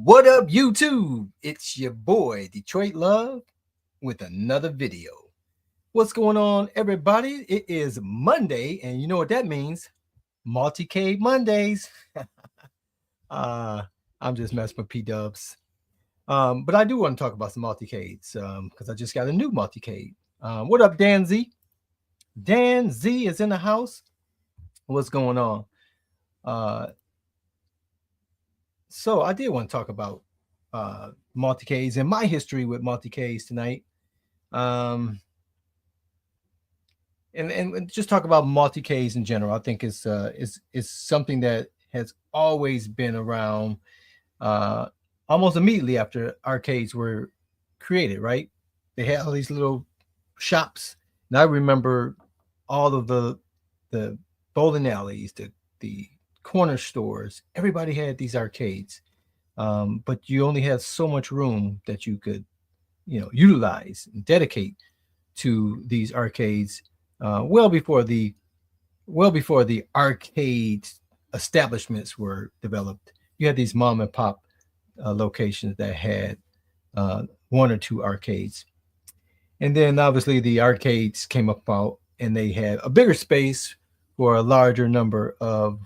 What up, YouTube? It's your boy, Detroit Love, with another video. What's going on, everybody? It is Monday, and you know what that means? Multicade Mondays. uh, I'm just messing with P-dubs. But I do want to talk about some multicades because I just got a new multicade. What up, Dan Z? Dan Z is in the house. What's going on? Uh, so I did want to talk about multicades and my history with multicades tonight. And just talk about multicades in general. I think it's something that has always been around almost immediately after arcades were created, right? They had all these little shops. And I remember all of the bowling alleys, the corner stores. Everybody had these arcades. But you only had so much room that you could, utilize and dedicate to these arcades. Well before the arcade establishments were developed, you had these mom and pop locations that had one or two arcades, and then obviously the arcades came about and they had a bigger space for a larger number of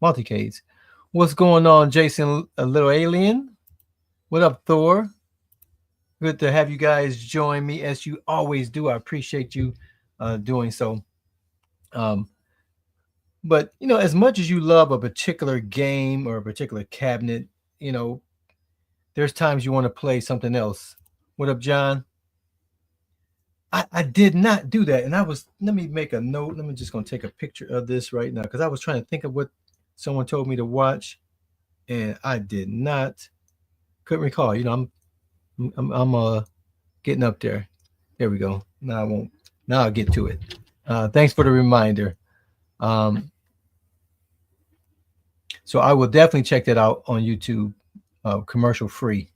multicades. What's going on, Jason? A little alien. What up, Thor? Good to have you guys join me as you always do. I appreciate you doing so. Um, but as much as you love a particular game or a particular cabinet, you know, there's times you want to play something else. What up, John? I did not do that, and let me make a note. Let me just gonna take a picture of this right now because I was trying to think of what someone told me to watch, and I did not. Couldn't recall. I'm getting up there. There we go. Now I won't. Now I'll get to it. Thanks for the reminder. Um, so I will definitely check that out on YouTube, commercial free.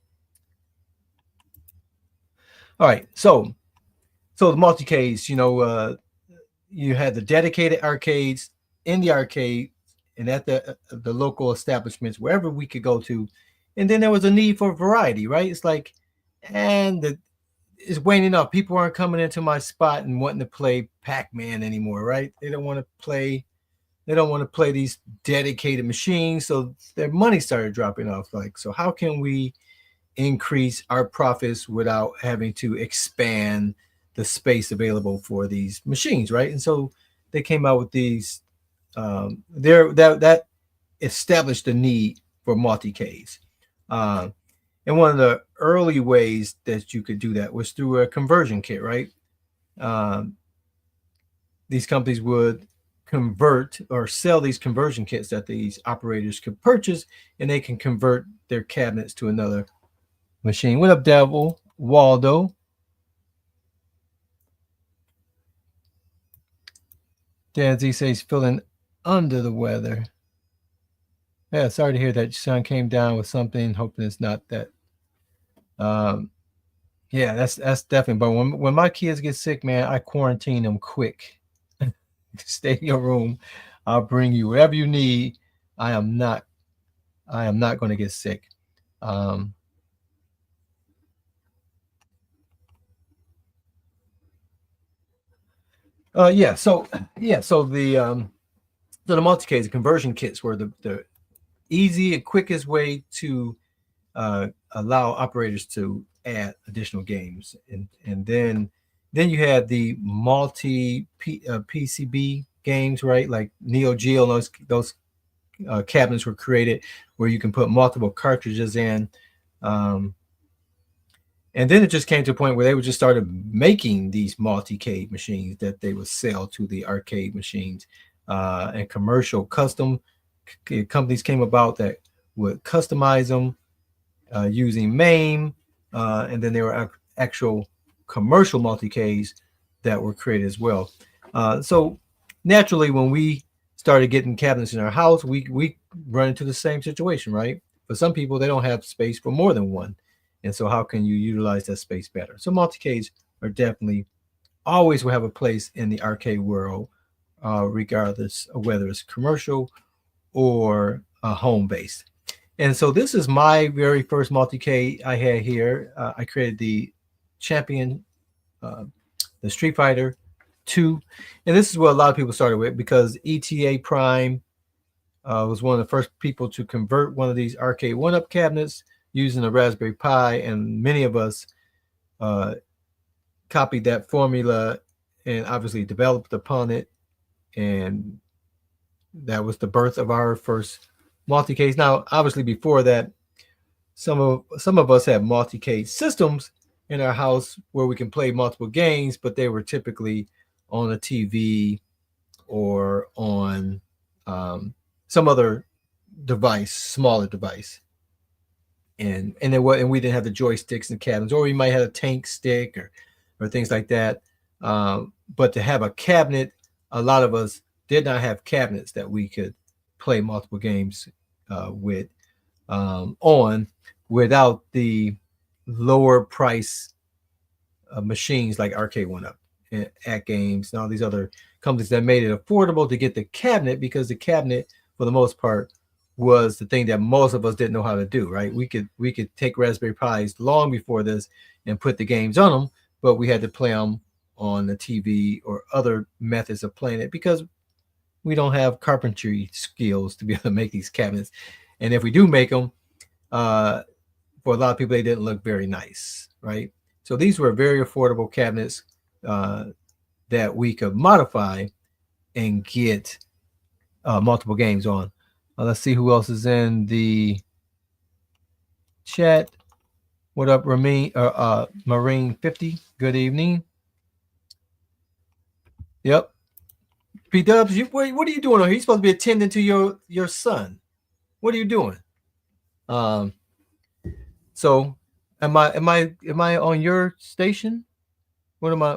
All right. So the multicades, you had the dedicated arcades in the arcade and at the local establishments wherever we could go to, and then there was a need for variety, right? It's like, it's waning up. People aren't coming into my spot and wanting to play Pac-Man anymore, right? They don't want to play. They don't want to play these dedicated machines, so their money started dropping off. Like, so how can we increase our profits without having to expand the space available for these machines, right? And so they came out with these. That established the need for multicades. And one of the early ways that you could do that was through a conversion kit, right? These companies would convert or sell these conversion kits that these operators could purchase, and they can convert their cabinets to another machine. What up, Devil? Waldo? Dan Z says feeling under the weather. Yeah, sorry to hear that your son came down with something. Hoping it's not that. Yeah, that's definitely. But when my kids get sick, man, I quarantine them quick. Stay in your room. I'll bring you whatever you need. I am not going to get sick. Yeah. So the multi-case conversion kits were the easy and quickest way to allow operators to add additional games, and then you had the PCB games, right? Like Neo Geo, those cabinets were created where you can put multiple cartridges in. And then it just came to a point where they would just started making these multi-cade machines that they would sell to the arcade machines, and commercial custom companies came about that would customize them using MAME, and then there were actual commercial multi-cades that were created as well. So naturally, when we started getting cabinets in our house, we run into the same situation, right? For some people, they don't have space for more than one. And so how can you utilize that space better? So multi-cades are definitely always will have a place in the arcade world, regardless of whether it's commercial or home-based. And so this is my very first multi-K I had here. I created the champion, uh, the Street Fighter 2. And this is what a lot of people started with because ETA Prime was one of the first people to convert one of these arcade one-up cabinets using a Raspberry Pi. And many of us uh, copied that formula and obviously developed upon it. And that was the birth of our first multi-case. Now, obviously, before that, some of us have multi-case systems in our house where we can play multiple games, but they were typically on a TV or on some other device, smaller device. And we didn't have the joysticks and cabinets, or we might have a tank stick or things like that. But to have a cabinet, a lot of us did not have cabinets that we could play multiple games with on without the lower price machines like Arcade One Up, and At Games, and all these other companies that made it affordable to get the cabinet, because the cabinet, for the most part, was the thing that most of us didn't know how to do. Right? We could take Raspberry Pis long before this and put the games on them, but we had to play them on the TV or other methods of playing it because we don't have carpentry skills to be able to make these cabinets. And if we do make them, for a lot of people, they didn't look very nice, right? So these were very affordable cabinets that we could modify and get multiple games on. Let's see who else is in the chat. What up, Marine 50? Good evening. Yep. P Dubs, what are you doing? He's supposed to be attending to your son. What are you doing? So am I on your station? What am I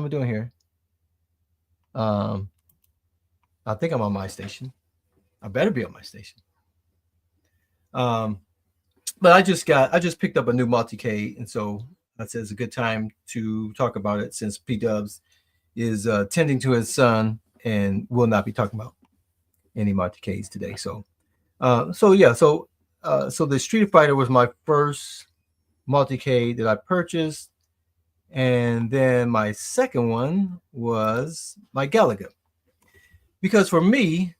doing here? I think I'm on my station. I better be on my station. But I just picked up a new multi-K, and so that says a good time to talk about it since P Dubs is tending to his son and will not be talking about any multi-Ks today. So so the Street Fighter was my first multi-K that I purchased, and then my second one was my Galaga, because for me,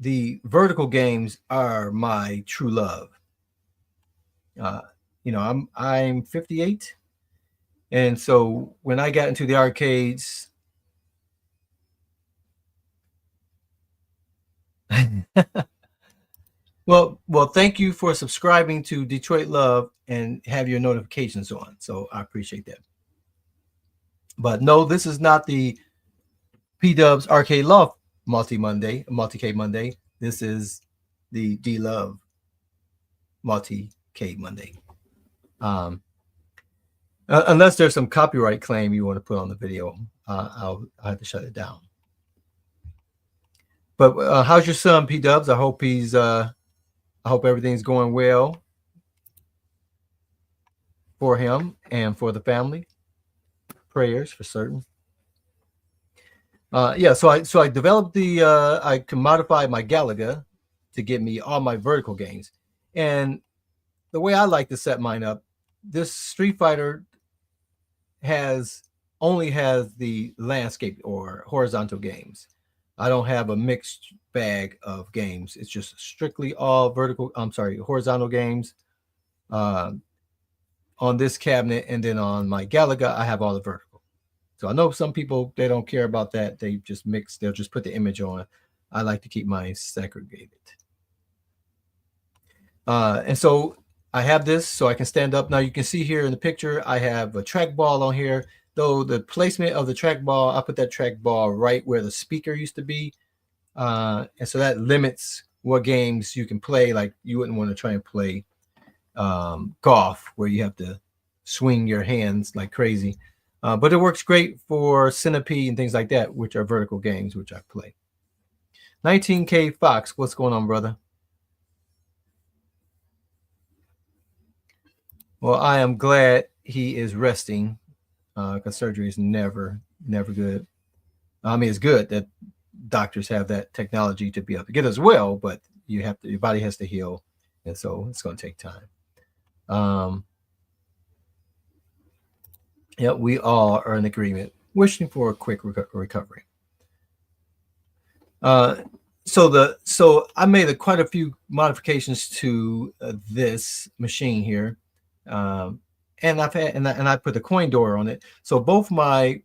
the vertical games are my true love. I'm 58, and so when I got into the arcades, well, thank you for subscribing to Detroit Love and have your notifications on. So I appreciate that. But no, this is not the P Dubs Arcade Love multi-K Monday. This is the D Love multi-K Monday. Unless there's some copyright claim you want to put on the video, I'll have to shut it down. But how's your son, P Dubs? I hope everything's going well for him and for the family. Prayers for certain. So I developed I can modify my Galaga to get me all my vertical games. And the way I like to set mine up, this Street Fighter only has the landscape or horizontal games. I don't have a mixed bag of games. It's just strictly all horizontal games on this cabinet, and then on my Galaga, I have all the vertical. So I know some people, they don't care about that. They just mix. They'll just put the image on. I like to keep mine segregated. And so I have this so I can stand up. Now you can see here in the picture, I have a trackball on here. Though the placement of the trackball, I put that trackball right where the speaker used to be. And so that limits what games you can play. Like you wouldn't want to try and play golf where you have to swing your hands like crazy. But it works great for Centipede and things like that, which are vertical games, which I play. 19K Fox, what's going on, brother? Well, I am glad he is resting, because surgery is never good. I mean, it's good that doctors have that technology to be able to get us well, but your body has to heal, and so it's going to take time. Um, yeah, we all are in agreement, wishing for a quick recovery. Uh, so I made quite a few modifications to this machine here, um, and I put the coin door on it. So both my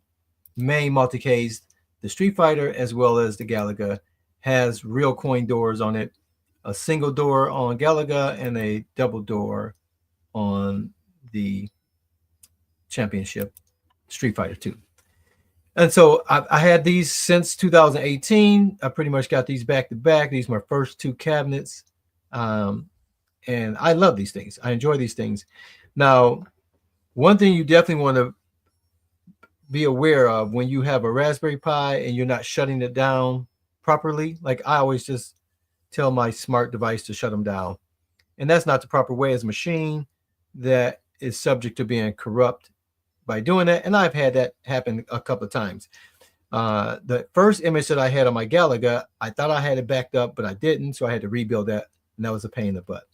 main multi-case, the Street Fighter as well as the Galaga, has real coin doors on it. A single door on Galaga and a double door on the Championship Street Fighter 2. And so I had these since 2018. I pretty much got these back to back. These are my first two cabinets. Um, and I love these things. I enjoy these things. Now, one thing you definitely want to be aware of when you have a Raspberry Pi and you're not shutting it down properly, like I always just tell my smart device to shut them down. And that's not the proper way as a machine that is subject to being corrupt by doing that. And I've had that happen a couple of times. The first image that I had on my Galaga, I thought I had it backed up, but I didn't. So I had to rebuild that. And that was a pain in the butt.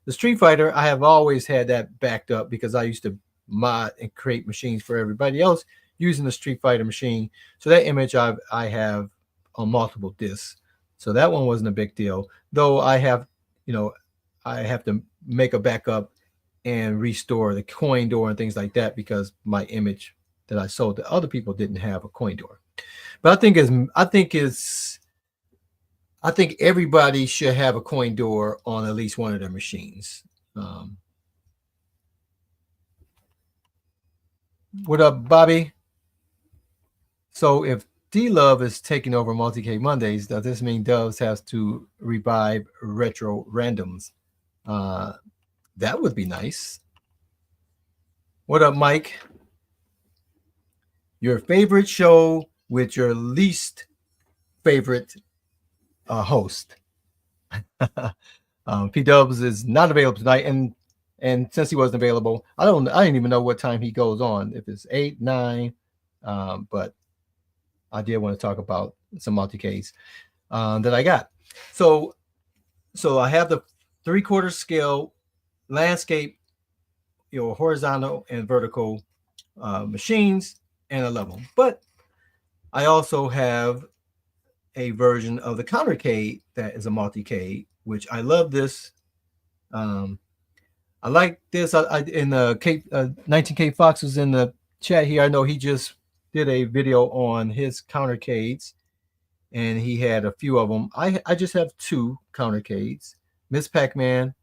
The Street Fighter, I have always had that backed up because I used to mod and create machines for everybody else using the Street Fighter machine. So that image I have on multiple discs. So that one wasn't a big deal. Though I have to make a backup and restore the coin door and things like that because my image that I sold to other people didn't have a coin door. But I think everybody should have a coin door on at least one of their machines. What up, Bobby? So if D Love is taking over Multicade Mondays, does this mean Doves has to revive retro randoms? That would be nice. What up, Mike? Your favorite show with your least favorite host. P Dubs is not available tonight, and since he wasn't available, I didn't even know what time he goes on. If it's 8, 9, but I did want to talk about some multi-case that I got. So I have the 3/4 scale landscape, horizontal and vertical machines, and I love them. But I also have a version of the countercade that is a multi-cade, which I love this. I like this. I in the 19K Fox was in the chat here. I know he just did a video on his countercades, and he had a few of them. I just have two countercades, Miss Pac-Man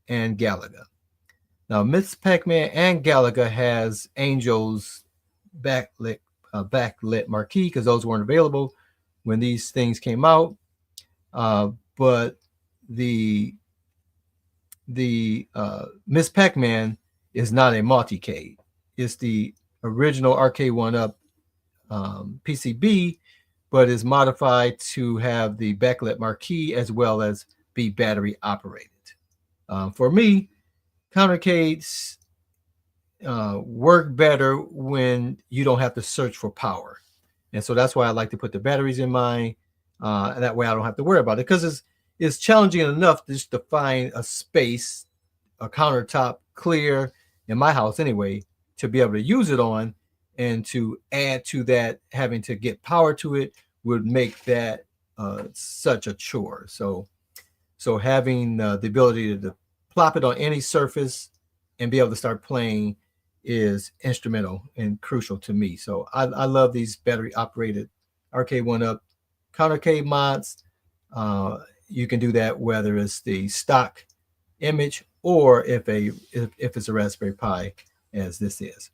and Galaga. Now, Miss Pac-Man and Galaga has Angel's backlit marquee because those weren't available when these things came out. But the Miss Pac-Man is not a multi-cade. It's the original Arcade 1-Up PCB, but is modified to have the backlit marquee as well as be battery operated. For me, countercades work better when you don't have to search for power. And so that's why I like to put the batteries in mine. And that way I don't have to worry about it because it's challenging enough just to find a space, a countertop clear in my house anyway, to be able to use it on, and to add to that, having to get power to it would make that such a chore. So having the ability to plop it on any surface and be able to start playing is instrumental and crucial to me. So I love these battery operated Arcade 1-Up countercade mods. You can do that whether it's the stock image or if it's a Raspberry Pi, as this is.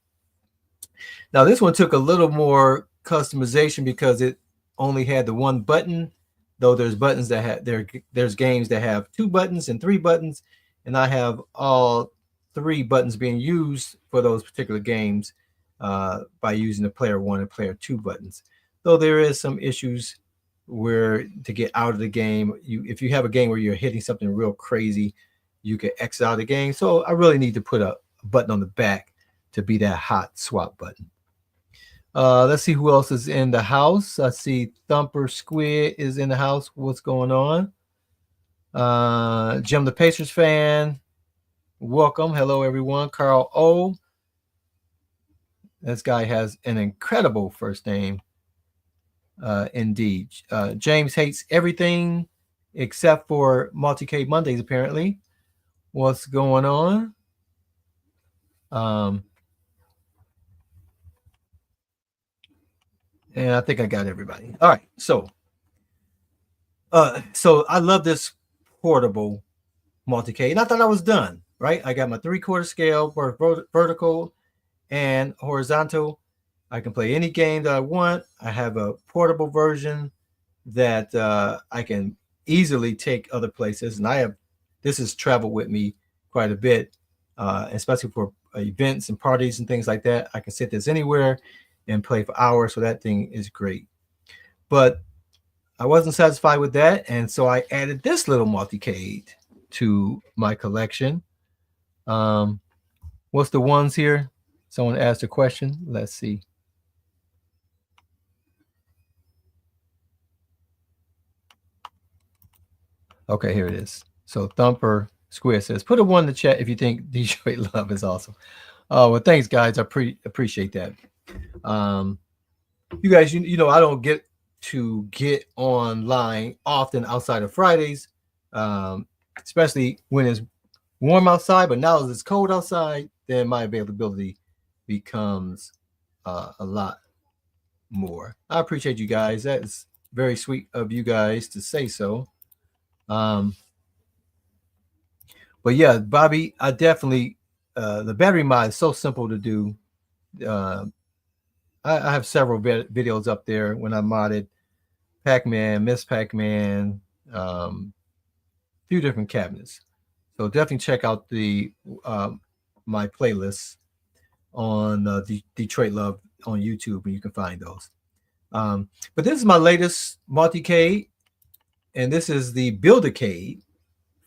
Now this one took a little more customization because it only had the one button, though there's buttons that have there's games that have 2 buttons and 3 buttons, and I have all 3 buttons being used for those particular games by using the player 1 and player 2 buttons. Though there is some issues where to get out of the game, if you have a game where you're hitting something real crazy, you can exit out of the game. So I really need to put a button on the back to be that hot swap button. Let's see who else is in the house. I see Thumper Squid is in the house. What's going on? Jim the Pacers fan, welcome. Hello, everyone. Carl O. This guy has an incredible first name. Indeed. James hates everything except for Multicade Mondays, apparently. What's going on? Um, and I think I got everybody. All right. So I love this portable multicade. And I thought I was done, right? I got my 3/4 scale for vertical and horizontal. I can play any game that I want. I have a portable version that I can easily take other places. And this has traveled with me quite a bit, especially for events and parties and things like that. I can sit this anywhere and play for hours. So that thing is great. But I wasn't satisfied with that. And so I added this little multicade to my collection. Um, what's the ones here? Someone asked a question. Let's see. Okay, here it is. So Thumper Square says, put a one in the chat if you think Detroit Love is awesome. Oh, well, thanks, guys. I appreciate that. You guys, you know, I don't get to get online often outside of Fridays, especially when it's warm outside. But now as it's cold outside, then my availability becomes a lot more. I appreciate you guys. That's very sweet of you guys to say so. Um, but yeah, Bobby, I definitely the battery mod is so simple to do. Uh, I have several videos up there when I modded Pac-Man, Miss Pac-Man, a few different cabinets. So definitely check out the my playlists on Detroit Love on YouTube, and you can find those. But this is my latest multicade, and this is the Buildercade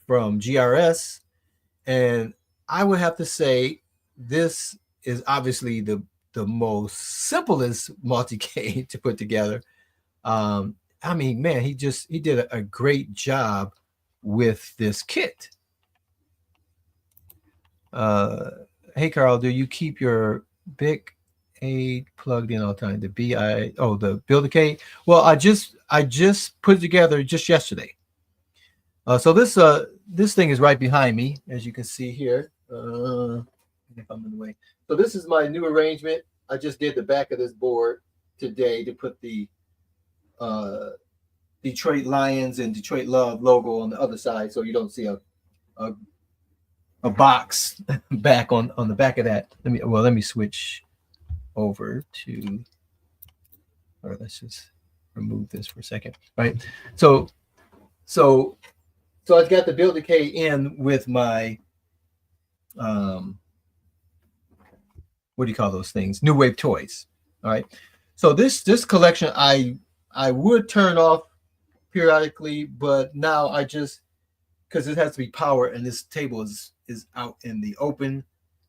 from GRS. And I would have to say this is obviously the most simplest multicade to put together. I mean, man, he did a great job with this kit. Hey, Carl, do you keep your big aid plugged in all the time? The the Buildercade. Well, I just put it together just yesterday. So this thing is right behind me, as you can see here. If I'm in the way. So this is my new arrangement. I just did the back of this board today to put the uh, Detroit Lions and Detroit Love logo on the other side, so you don't see a, a box back on the back of that. Let me switch over to, or let's just remove this for a second. Right. So so so I've got the Buildercade in with my what do you call those things? New Wave toys. All right. So this collection I would turn off periodically, but now I just, because it has to be power and this table is out in the open.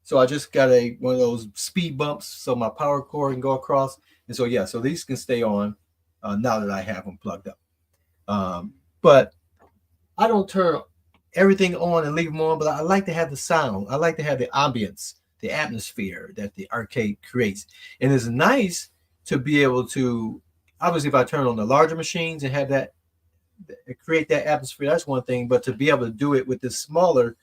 So I just got one of those speed bumps so my power cord can go across. And so yeah, so these can stay on now that I have them plugged up. But I don't turn everything on and leave them on, but I like to have the sound. I like to have the ambience, the atmosphere that the arcade creates. And it's nice to be able to, obviously, if I turn on the larger machines and have that, create that atmosphere, that's one thing. But to be able to do it with this smaller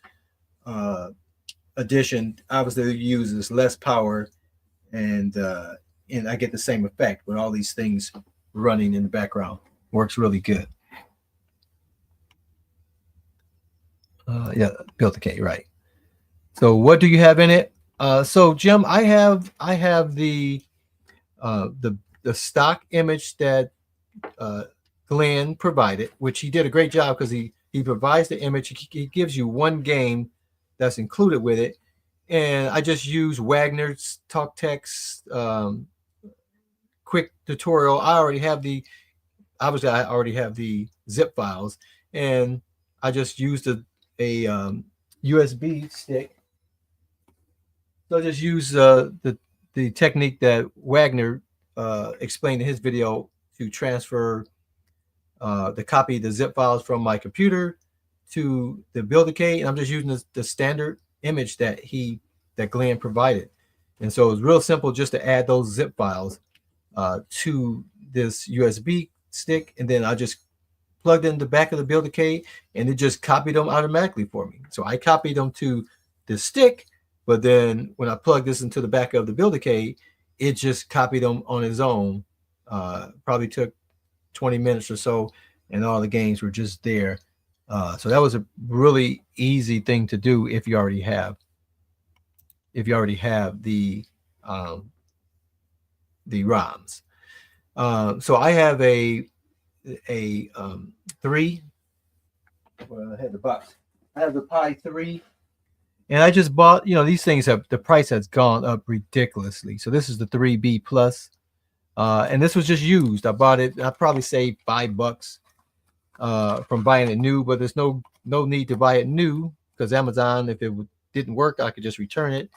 edition, obviously, it uses less power, and I get the same effect with all these things running in the background. Works really good. Yeah, Buildercade, right. So what do you have in it? So Jim, I have the stock image that Glenn provided, which he did a great job because he provides the image. He gives you one game that's included with it, and I just use Wagner's talk text quick tutorial. I already have the zip files, and I just used a USB stick. So I just use the technique that Wagner explained in his video to transfer the copy, the zip files from my computer to the Build-A-K, and I'm just using the standard image that Glenn provided. And so it's real simple just to add those zip files to this USB stick, and then I just plugged in the back of the Build-A-K, and it just copied them automatically for me. So I copied them to the stick, but then when I plugged this into the back of the Build-A-K, it just copied them on its own. Probably took 20 minutes or so, and all the games were just there. So that was a really easy thing to do if you already have um, the ROMs. So I have a three. Well, I had the box. I have the Pi 3, and I just bought. These things have the price has gone up ridiculously. So this is the 3B Plus, and this was just used. I bought it. I probably saved $5 from buying it new, but there's no need to buy it new because Amazon, if it didn't work, I could just return it.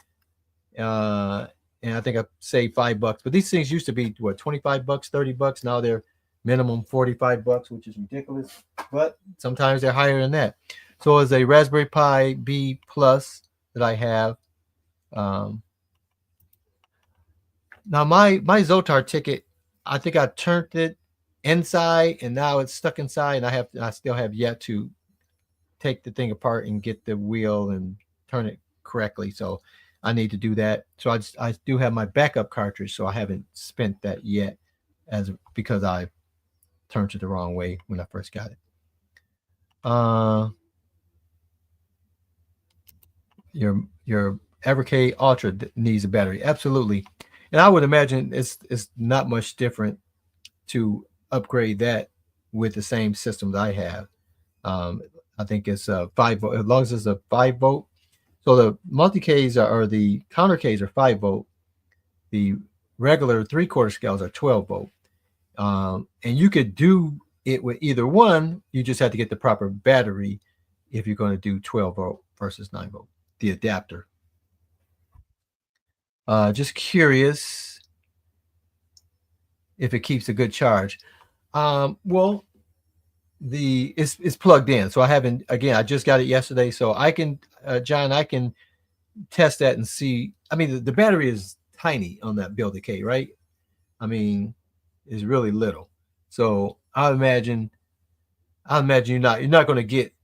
And I think I saved $5. But these things used to be what, $25, $30. Now they're minimum $45, which is ridiculous. But sometimes they're higher than that. So it's a Raspberry Pi B Plus that I have. Now my Zotar ticket, I think I turned it inside, and now it's stuck inside, and I still have yet to take the thing apart and get the wheel and turn it correctly. So I need to do that. So I do have my backup cartridge, so I haven't spent that yet, because I turned it the wrong way when I first got it. Your Evercade Ultra needs a battery, absolutely, and I would imagine it's not much different to upgrade that with the same system that I have. I think it's a 5 volt, as long as it's a 5 volt. So the Multicades or the Countercades are 5 volt. The regular 3/4 scales are 12 volt. And you could do it with either one. You just have to get the proper battery if you're going to do 12 volt versus 9 volt, the adapter. Just curious if it keeps a good charge. Well, it's plugged in, so I haven't. Again, I just got it yesterday, so I can, John, I can test that and see. I mean, the battery is tiny on that Build-A-K, right? I mean, it's really little. So I imagine you're not going to get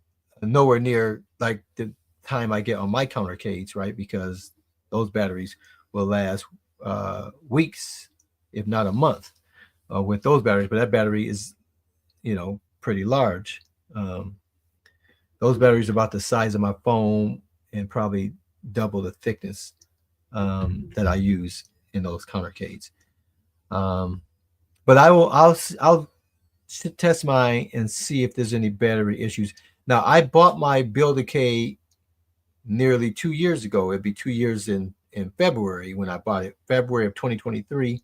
nowhere near like the time I get on my Countercades, right? Because those batteries will last weeks, if not a month, with those batteries. But that battery is, pretty large. Those batteries are about the size of my phone and probably double the thickness that I use in those Countercades. But I'll test mine and see if there's any battery issues. Now, I bought my Build-A-K nearly 2 years ago. It'd be 2 years in February when I bought it, February of 2023,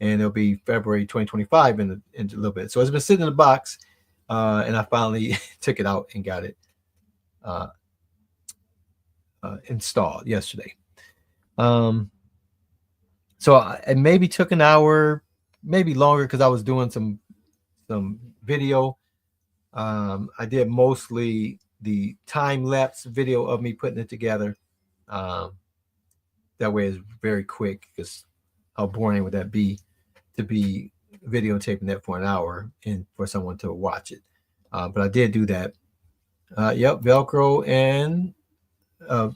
and it'll be February 2025 in a little bit. So it's been sitting in the box, and I finally took it out and got it installed yesterday. So it maybe took an hour, maybe longer, because I was doing some video. I did mostly the time-lapse video of me putting it together. That way it's very quick, because how boring would that be to be videotaping that for an hour and for someone to watch it. But I did do that. Yep, Velcro and a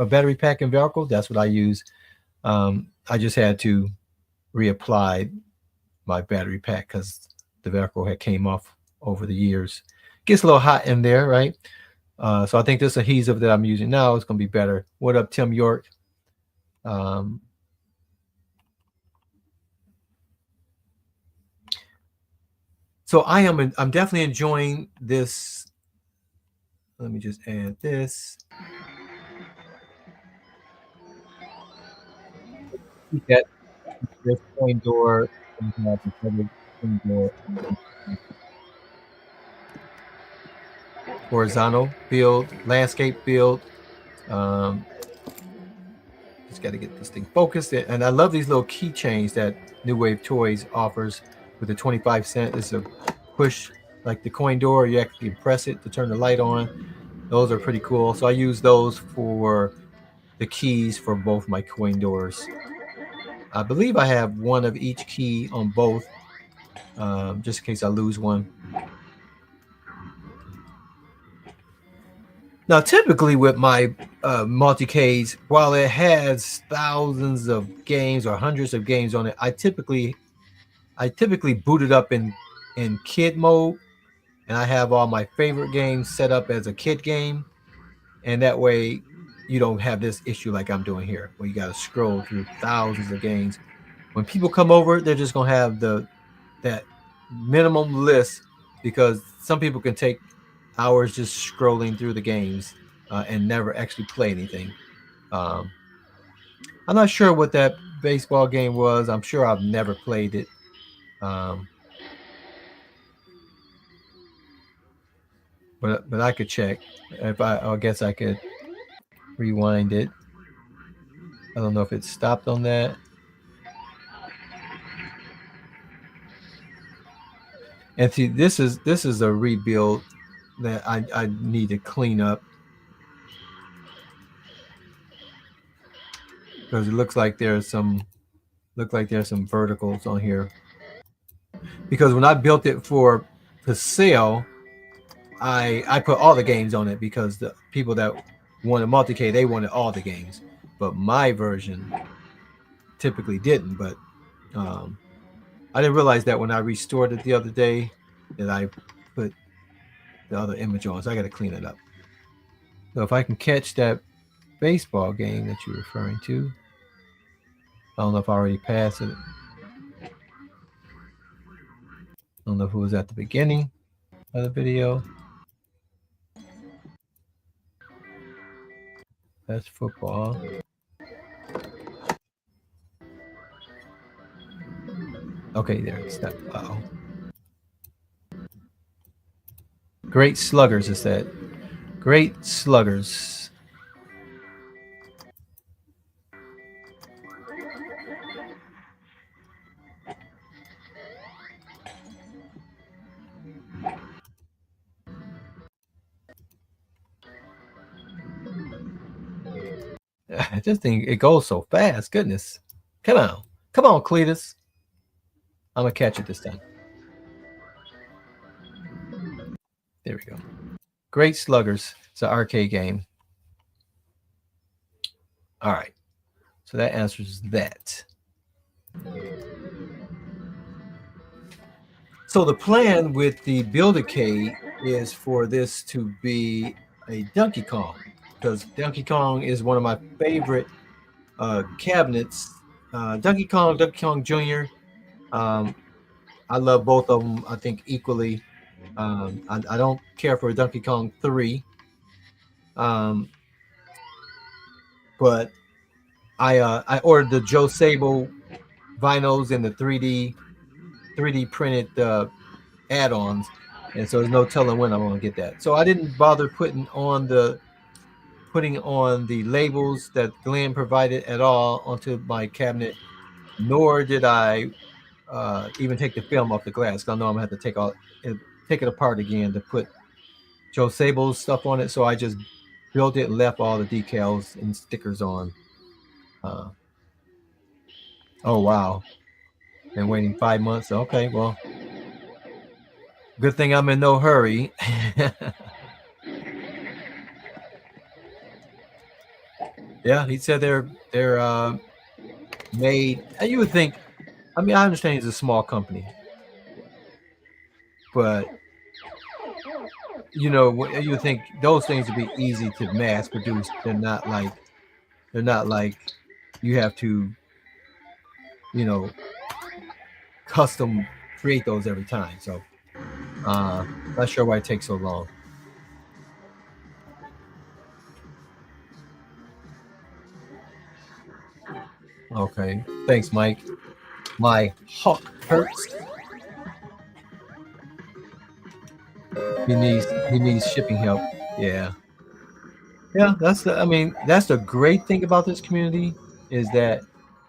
battery pack and Velcro. That's what I use. I just had to reapply my battery pack because the Velcro had came off over the years. Gets a little hot in there, right? So I think this adhesive that I'm using now is going to be better. What up, Tim York? So I'm definitely enjoying this. Let me just add this. That this coin door horizontal field, landscape field. Just got to get this thing focused. And I love these little keychains that New Wave Toys offers with the 25 cent. It's a push like the coin door. You actually press it to turn the light on. Those are pretty cool. So I use those for the keys for both my coin doors. I believe I have one of each key on both, just in case I lose one. Now, typically with my multicades, while it has thousands of games or hundreds of games on it, I typically boot it up in kid mode, and I have all my favorite games set up as a kid game, and that way you don't have this issue like I'm doing here, where you got to scroll through thousands of games. When people come over, they're just gonna have that minimum list, because some people can take hours just scrolling through the games and never actually play anything. Um, I'm not sure what that baseball game was. I'm sure I've never played it. Um, but I could check. If I guess I could rewind it. I don't know if it stopped on that. And see, this is a rebuild that I need to clean up, because it looks like there's some verticals on here. Because when I built it for sale, I put all the games on it, because the people that wanted multicade, they wanted all the games, but my version typically didn't. But um, I didn't realize that when I restored it the other day, that I put the other image on, so I got to clean it up. So if I can catch that baseball game that you're referring to, I don't know if I already passed it. I don't know if it was at the beginning of the video. That's football. Okay, there. Stop. Uh-oh. Great sluggers, it said. Great sluggers. This thing, it goes so fast. Goodness. Come on. Come on, Cletus. I'm going to catch it this time. There we go. Great Sluggers. It's an arcade game. All right. So that answers that. So the plan with the Build-A-Cade is for this to be a Donkey Kong, because Donkey Kong is one of my favorite cabinets. Donkey Kong Jr. I love both of them, I think, equally. I don't care for Donkey Kong 3. But I ordered the Joe Sable vinyls and the 3D printed add-ons, and so there's no telling when I'm going to get that. So I didn't bother putting on the labels that Glenn provided at all onto my cabinet, nor did I even take the film off the glass, because I know I'm going to have to take it apart again to put Joe Sable's stuff on it. So I just built it and left all the decals and stickers on. Oh wow, been waiting 5 months. Okay, well, good thing I'm in no hurry. Yeah, he said they're made. You would think. I mean, I understand he's a small company, but you would think those things would be easy to mass produce. They're not like you have to, custom create those every time. So, not sure why it takes so long. Okay, thanks, Mike. My heart hurts. He needs shipping help. Yeah. Yeah, that's the great thing about this community, is that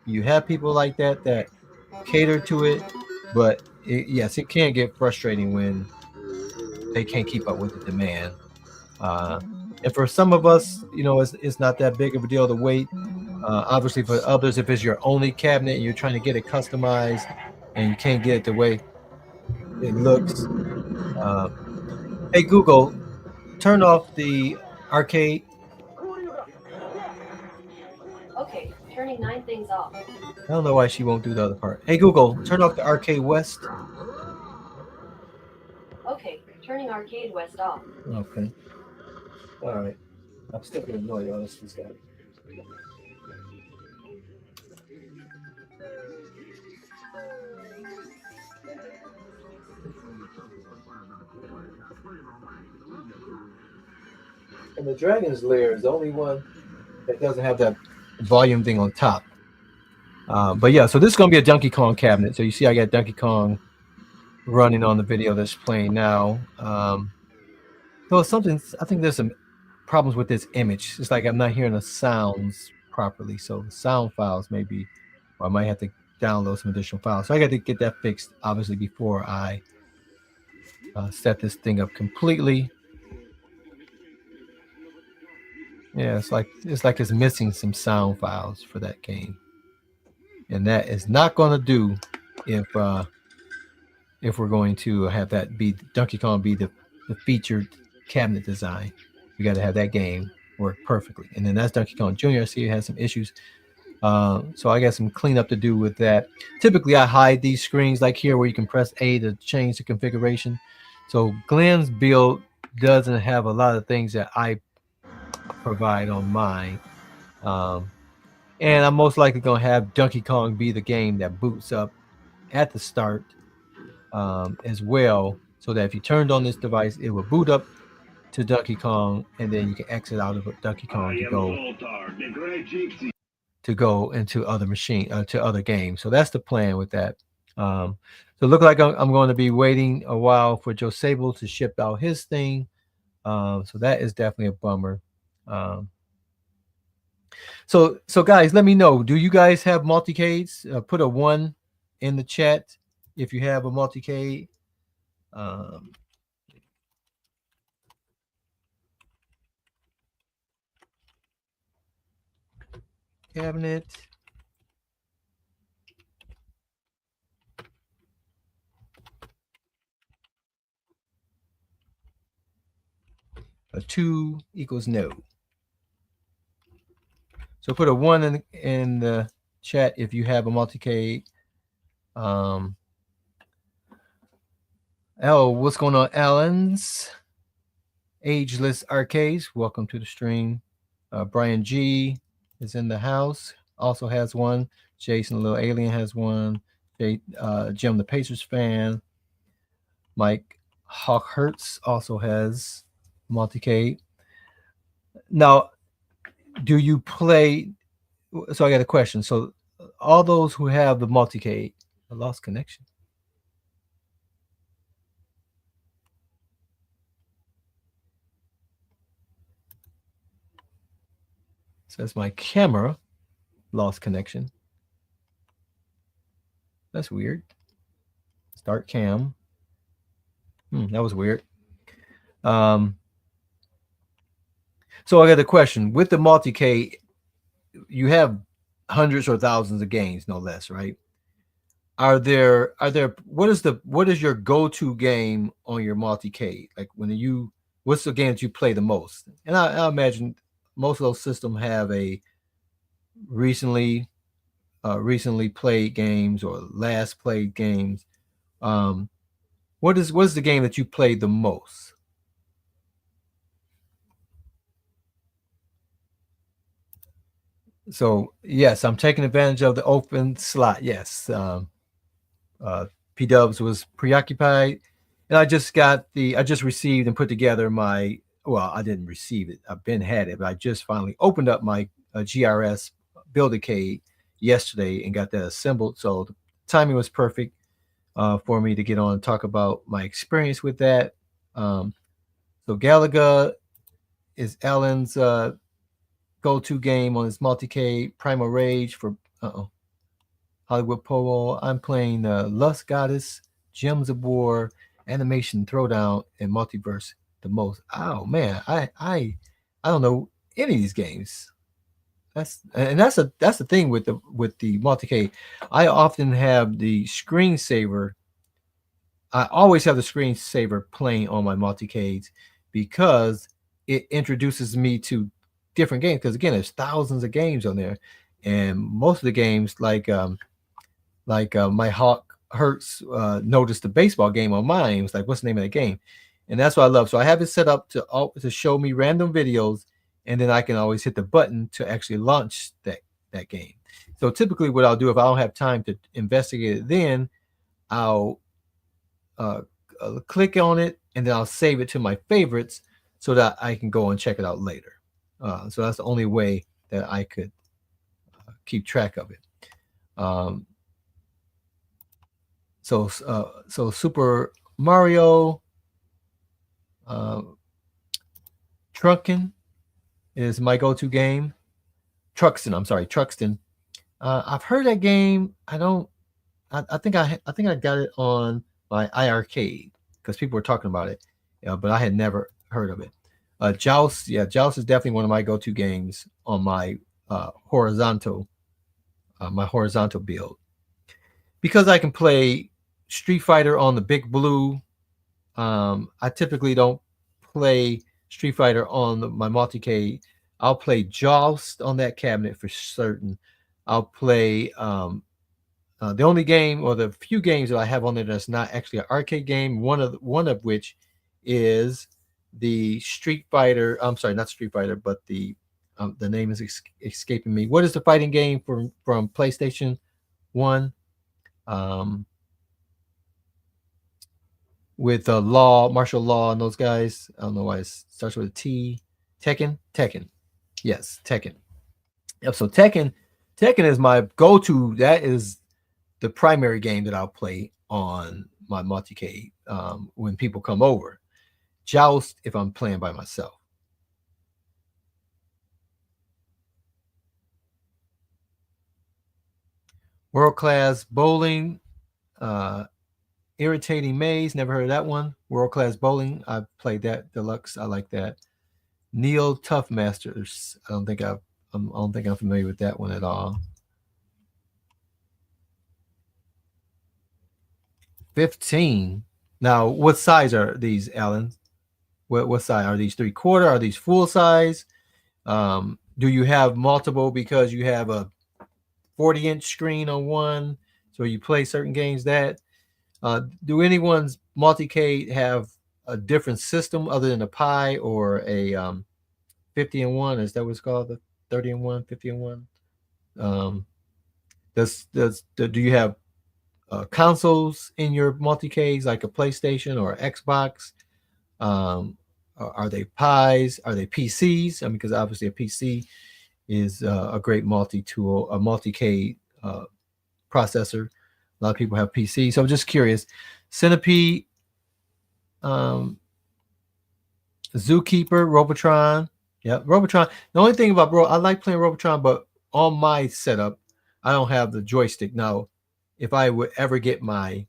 you have people like that cater to it, but yes, it can get frustrating when they can't keep up with the demand. Uh, and for some of us, it's not that big of a deal to wait. Obviously, for others, if it's your only cabinet and you're trying to get it customized and you can't get it the way it looks, uh, hey Google, turn off the arcade. Okay, turning 9 things off. I don't know why she won't do the other part. Hey Google, turn off the arcade west. Okay, turning arcade west off. Okay, all right. I'm still gonna annoy y'all. This guy. And the Dragon's Lair is the only one that doesn't have that volume thing on top. But yeah, so this is gonna be a Donkey Kong cabinet. So you see, I got Donkey Kong running on the video that's playing now. So something, I think there's some problems with this image. It's like I'm not hearing the sounds properly. So the sound files maybe, or I might have to download some additional files. So I got to get that fixed, obviously, before I set this thing up completely. Yeah, it's like it's missing some sound files for that game, and that is not going to do if we're going to have that be Donkey Kong be the featured cabinet design. We got to have that game work perfectly. And then that's Donkey Kong Jr. I see it has some issues. So I got some cleanup to do with that. Typically, I hide these screens like here where you can press A to change the configuration. So Glenn's build doesn't have a lot of things that I provide on mine. Um, and I'm most likely going to have Donkey Kong be the game that boots up at the start as well, so that if you turned on this device, it will boot up to Donkey Kong, and then you can exit out of Donkey Kong to go into other to other games. So that's the plan with that. So it look like I'm going to be waiting a while for Joe Sable to ship out his thing. So that is definitely a bummer. Um, so guys, let me know. Do you guys have multicades? Put a 1 in the chat if you have a multicade. Um, cabinet. A 2 equals no. So put a 1 in the chat if you have a multicade. Um, what's going on, Allen's? Ageless Arcades, welcome to the stream. Brian G is in the house, also has one. Jason Little Alien has one. Jim the Pacers fan. Mike Hawkhertz also has multicade. Now, do you play? So I got a question. So all those who have the multicade, I lost connection. Says my camera lost connection. That's weird. Start cam. That was weird. So I got a question. With the multicade, you have hundreds or thousands of games, no less, right? Are there what is your go-to game on your multicade? Like what's the game that you play the most? And I imagine most of those systems have a recently recently played games or last played games. Um, what is the game that you played the most? So yes, I'm taking advantage of the open slot. Yes, uh, P Dubs was preoccupied, and I just received and put together my. Well, I didn't receive it. I've been had it, but I just finally opened up my GRS Buildicade yesterday and got that assembled. So the timing was perfect for me to get on and talk about my experience with that. Um, so Galaga is Alan's go-to game on his multicade. Primal Rage for Hollywood Polo. I'm playing Lust Goddess, Gems of War, animation throwdown and multiverse the most. Oh man, I don't know any of these games. That's the thing with the multicade. I often have the screensaver. I always have the screensaver playing on my multicades because it introduces me to different games. Because again, there's thousands of games on there, and most of the games my Hawk Hurts noticed the baseball game on mine. It was like, what's the name of the game? And that's what I love. So I have it set up to show me random videos, and then I can always hit the button to actually launch that game. So typically, what I'll do if I don't have time to investigate it, then I'll uh, click on it, and then I'll save it to my favorites so that I can go and check it out later. So that's the only way that I could keep track of it. Um, so Super Mario uh, Truckin is my go-to game. Truxton, I'm sorry, Truxton. I've heard that game. I don't. I think I got it on my iArcade because people were talking about it, but I had never heard of it. Joust, yeah, Joust is definitely one of my go-to games on my horizontal build because I can play Street Fighter on the Big Blue. I typically don't play Street Fighter on my multicade. I'll play Joust on that cabinet for certain. I'll play the only game or the few games that I have on there that's not actually an arcade game. One of which is the Street Fighter. I'm sorry, not Street Fighter, but the name is escaping me. What is the fighting game from PlayStation 1? Um, with martial law, and those guys. I don't know why it starts with a T. Tekken. Yes, Tekken. Yep. So Tekken is my go-to. That is the primary game that I'll play on my multicade when people come over. Joust if I'm playing by myself. World Class Bowling, uh, Irritating Maze. Never heard of that one. World Class Bowling. I've played that deluxe. I like that. Neo Tough Masters. I don't think I'm familiar with that one at all. 15. Now, what size are these, Alan? What size are these? 3/4? Are these full size? Do you have multiple because you have a 40-inch screen on one, so you play certain games that? Do anyone's multicade have a different system other than a Pi or a 50 and one? Is that what's called? The 30 and one, 50 and one? Um, do you have consoles in your multicades like a PlayStation or Xbox? Um, are they Pis? Are they PCs? I mean, because obviously a PC is a great multi-tool, a multicade processor. A lot of people have PCs, so I'm just curious. Centipede, um, Zookeeper, Robotron. Yeah, Robotron. The only thing about I like playing Robotron, but on my setup, I don't have the joystick. Now, if I would ever get my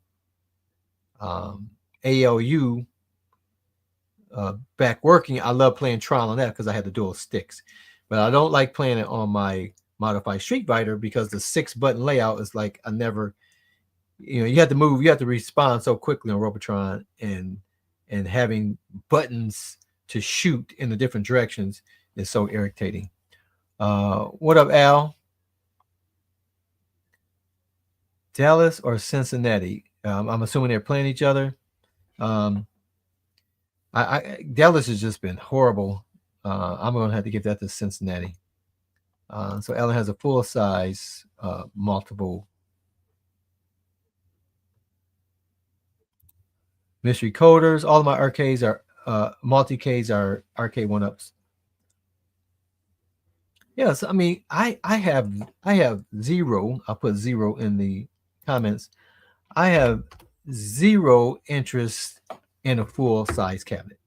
ALU back working, I love playing Tron on that because I had the dual sticks. But I don't like playing it on my modified Street Fighter because the 6-button layout is like I never, you have to move, you have to respond so quickly on Robotron, and having buttons to shoot in the different directions is so irritating. What up, Al? Dallas or Cincinnati? I'm assuming they're playing each other. Dallas has just been horrible. I'm going to have to give that to Cincinnati. So Ellen has a full size multiple mystery coders. All of my arcades are multicades are arcade 1-ups. Yes, I mean I have zero. I'll put zero in the comments. I have zero interest in a full size cabinet.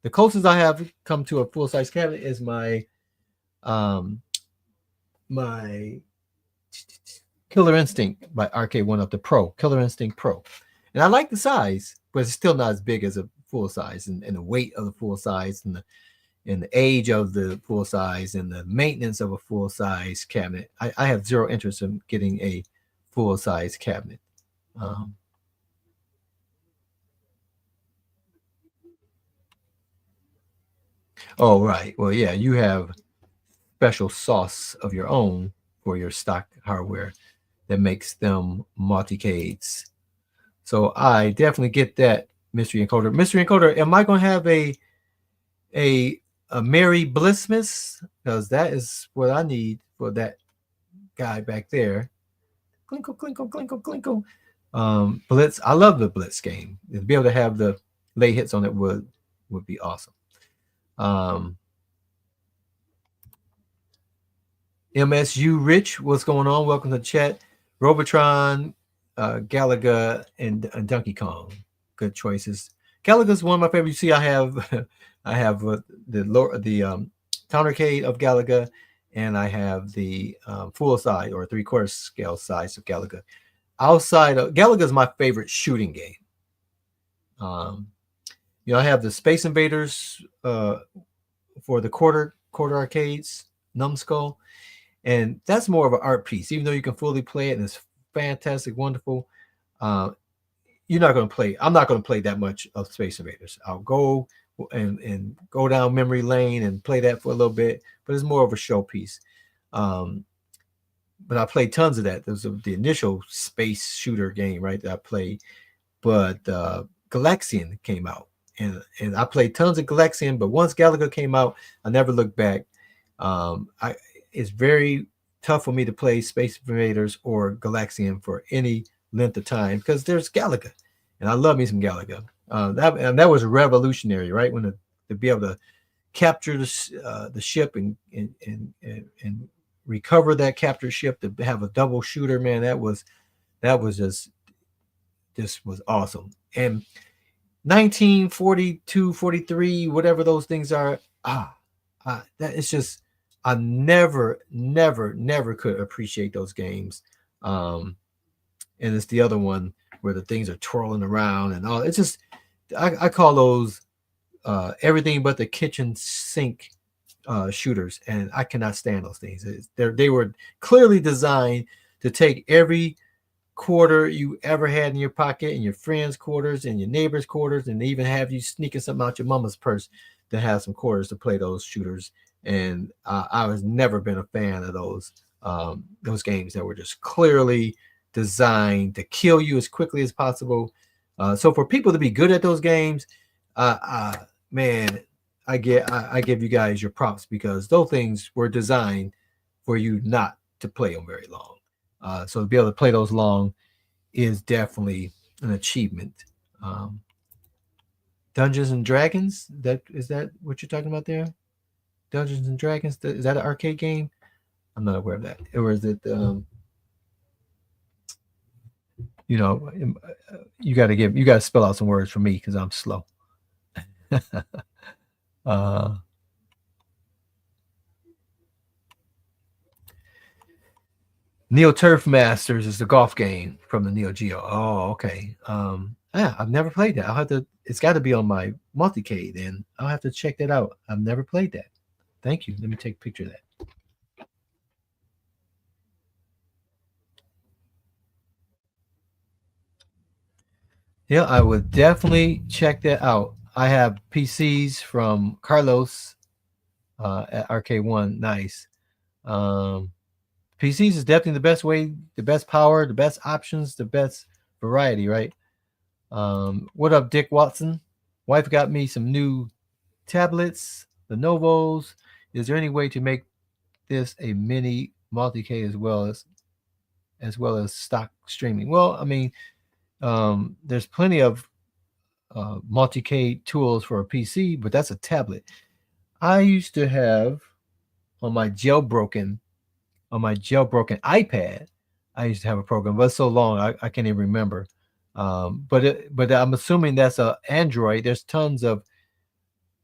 The closest I have come to a full size cabinet is my my Killer Instinct by Arcade 1-Up, the Pro, Killer Instinct Pro. And I like the size, but it's still not as big as a full size, and the weight of the full size, and the age of the full size, and the maintenance of a full size cabinet. I have zero interest in getting a full size cabinet. Um, oh, right. Well, yeah, you have special sauce of your own for your stock hardware that makes them multicades. So I definitely get that, Mystery Encoder. Mystery Encoder, am I going to have a a Merry Blissmas? Because that is what I need for that guy back there. Clinkle, clinkle, clinkle, clinkle. Blitz. I love the Blitz game. To be able to have the late hits on it would be awesome. Um, MSU Rich, what's going on? Welcome to the chat. Robotron, Galaga, and Donkey Kong. Good choices. Galaga's one of my favorites. You see, I have I have the countercade of Galaga, and I have the full size or 3/4 scale size of Galaga. Outside of Galaga is my favorite shooting game. Um, I have the Space Invaders for the quarter arcades, Numbskull, and that's more of an art piece. Even though you can fully play it and it's fantastic, wonderful, uh, you're not going to play. I'm not going to play that much of Space Invaders. I'll go and go down memory lane and play that for a little bit, but it's more of a showpiece. Um, but I played tons of that. There was the initial space shooter game, right? That I played, but Galaxian came out, and I played tons of Galaxian. But once Galaga came out, I never looked back. I It's very tough for me to play Space Invaders or Galaxian for any length of time because there's Galaga, and I love me some Galaga. That was revolutionary, right? To be able to capture the ship and recover that captured ship, to have a double shooter, man, that was just was awesome. And 1942, 43, whatever those things are, that it's just I never could appreciate those games. And it's the other one where the things are twirling around and all. It's just I call those everything but the kitchen sink shooters, and I cannot stand those things. They were clearly designed to take every quarter you ever had in your pocket, and your friends' quarters, and your neighbors' quarters, and even have you sneaking something out your mama's purse to have some quarters to play those shooters. And I was never been a fan of those games that were just clearly designed to kill you as quickly as possible. So for people to be good at those games, man, I give you guys your props because those things were designed for you not to play them very long. So to be able to play those long is definitely an achievement. Um, Dungeons and Dragons, that what you're talking about there? Dungeons and Dragons, is that an arcade game? I'm not aware of that. Or is it? You know, you got to spell out some words for me because I'm slow. uh, Neo Turf Masters is the golf game from the Neo Geo. Oh, okay. Yeah, I've never played that. I'll have to. It's got to be on my multicade, and I'll have to check that out. I've never played that. Thank you. Let me take a picture of that. Yeah, I would definitely check that out. I have PCs from Carlos at Arcade One. Nice. Um, PCs is definitely the best way, the best power, the best options, the best variety, right? What up, Dick Watson? Wife got me some new tablets, the Novos. Is there any way to make this a mini multi-K as well as stock streaming? Well, I mean, there's plenty of multi-K tools for a PC, but that's a tablet. I used to have on my jailbroken iPad. I used to have a program, but it's so long I can't even remember. But I'm assuming that's a Android. There's tons of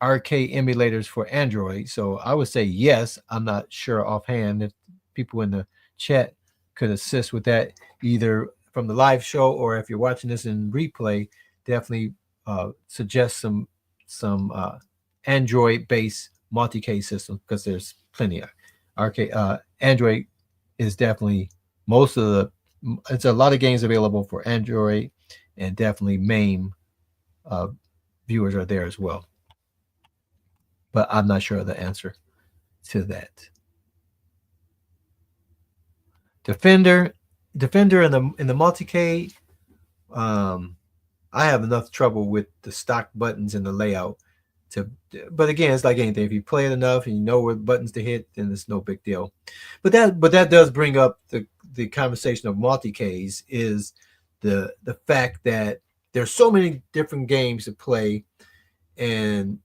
arcade emulators for Android, so I would say yes. I'm not sure offhand if people in the chat could assist with that, either from the live show or if you're watching this in replay. definitely suggest some Android based multi-case systems because there's plenty of arcade. Android is definitely most of the. It's a lot of games available for Android, and definitely MAME uh, viewers are there as well. But I'm not sure of the answer to that. Defender, Defender in the multicade. Um, I have enough trouble with the stock buttons and the layout. To, but again, it's like anything. If you play it enough and you know what buttons to hit, then it's no big deal. But that does bring up the conversation of multicades is the fact that there's so many different games to play, and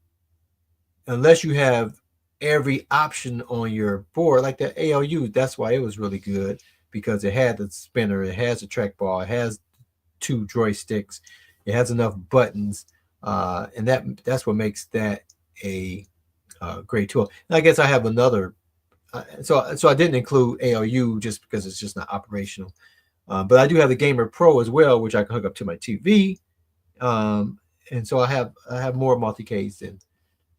unless you have every option on your board, like the ALU, that's why it was really good because it had the spinner, it has a trackball, it has two joysticks, it has enough buttons, and that's what makes that a great tool. And I guess I have another. So I didn't include ALU just because it's just not operational. But I do have the Gamer Pro as well, which I can hook up to my TV. And so I have more multi-Ks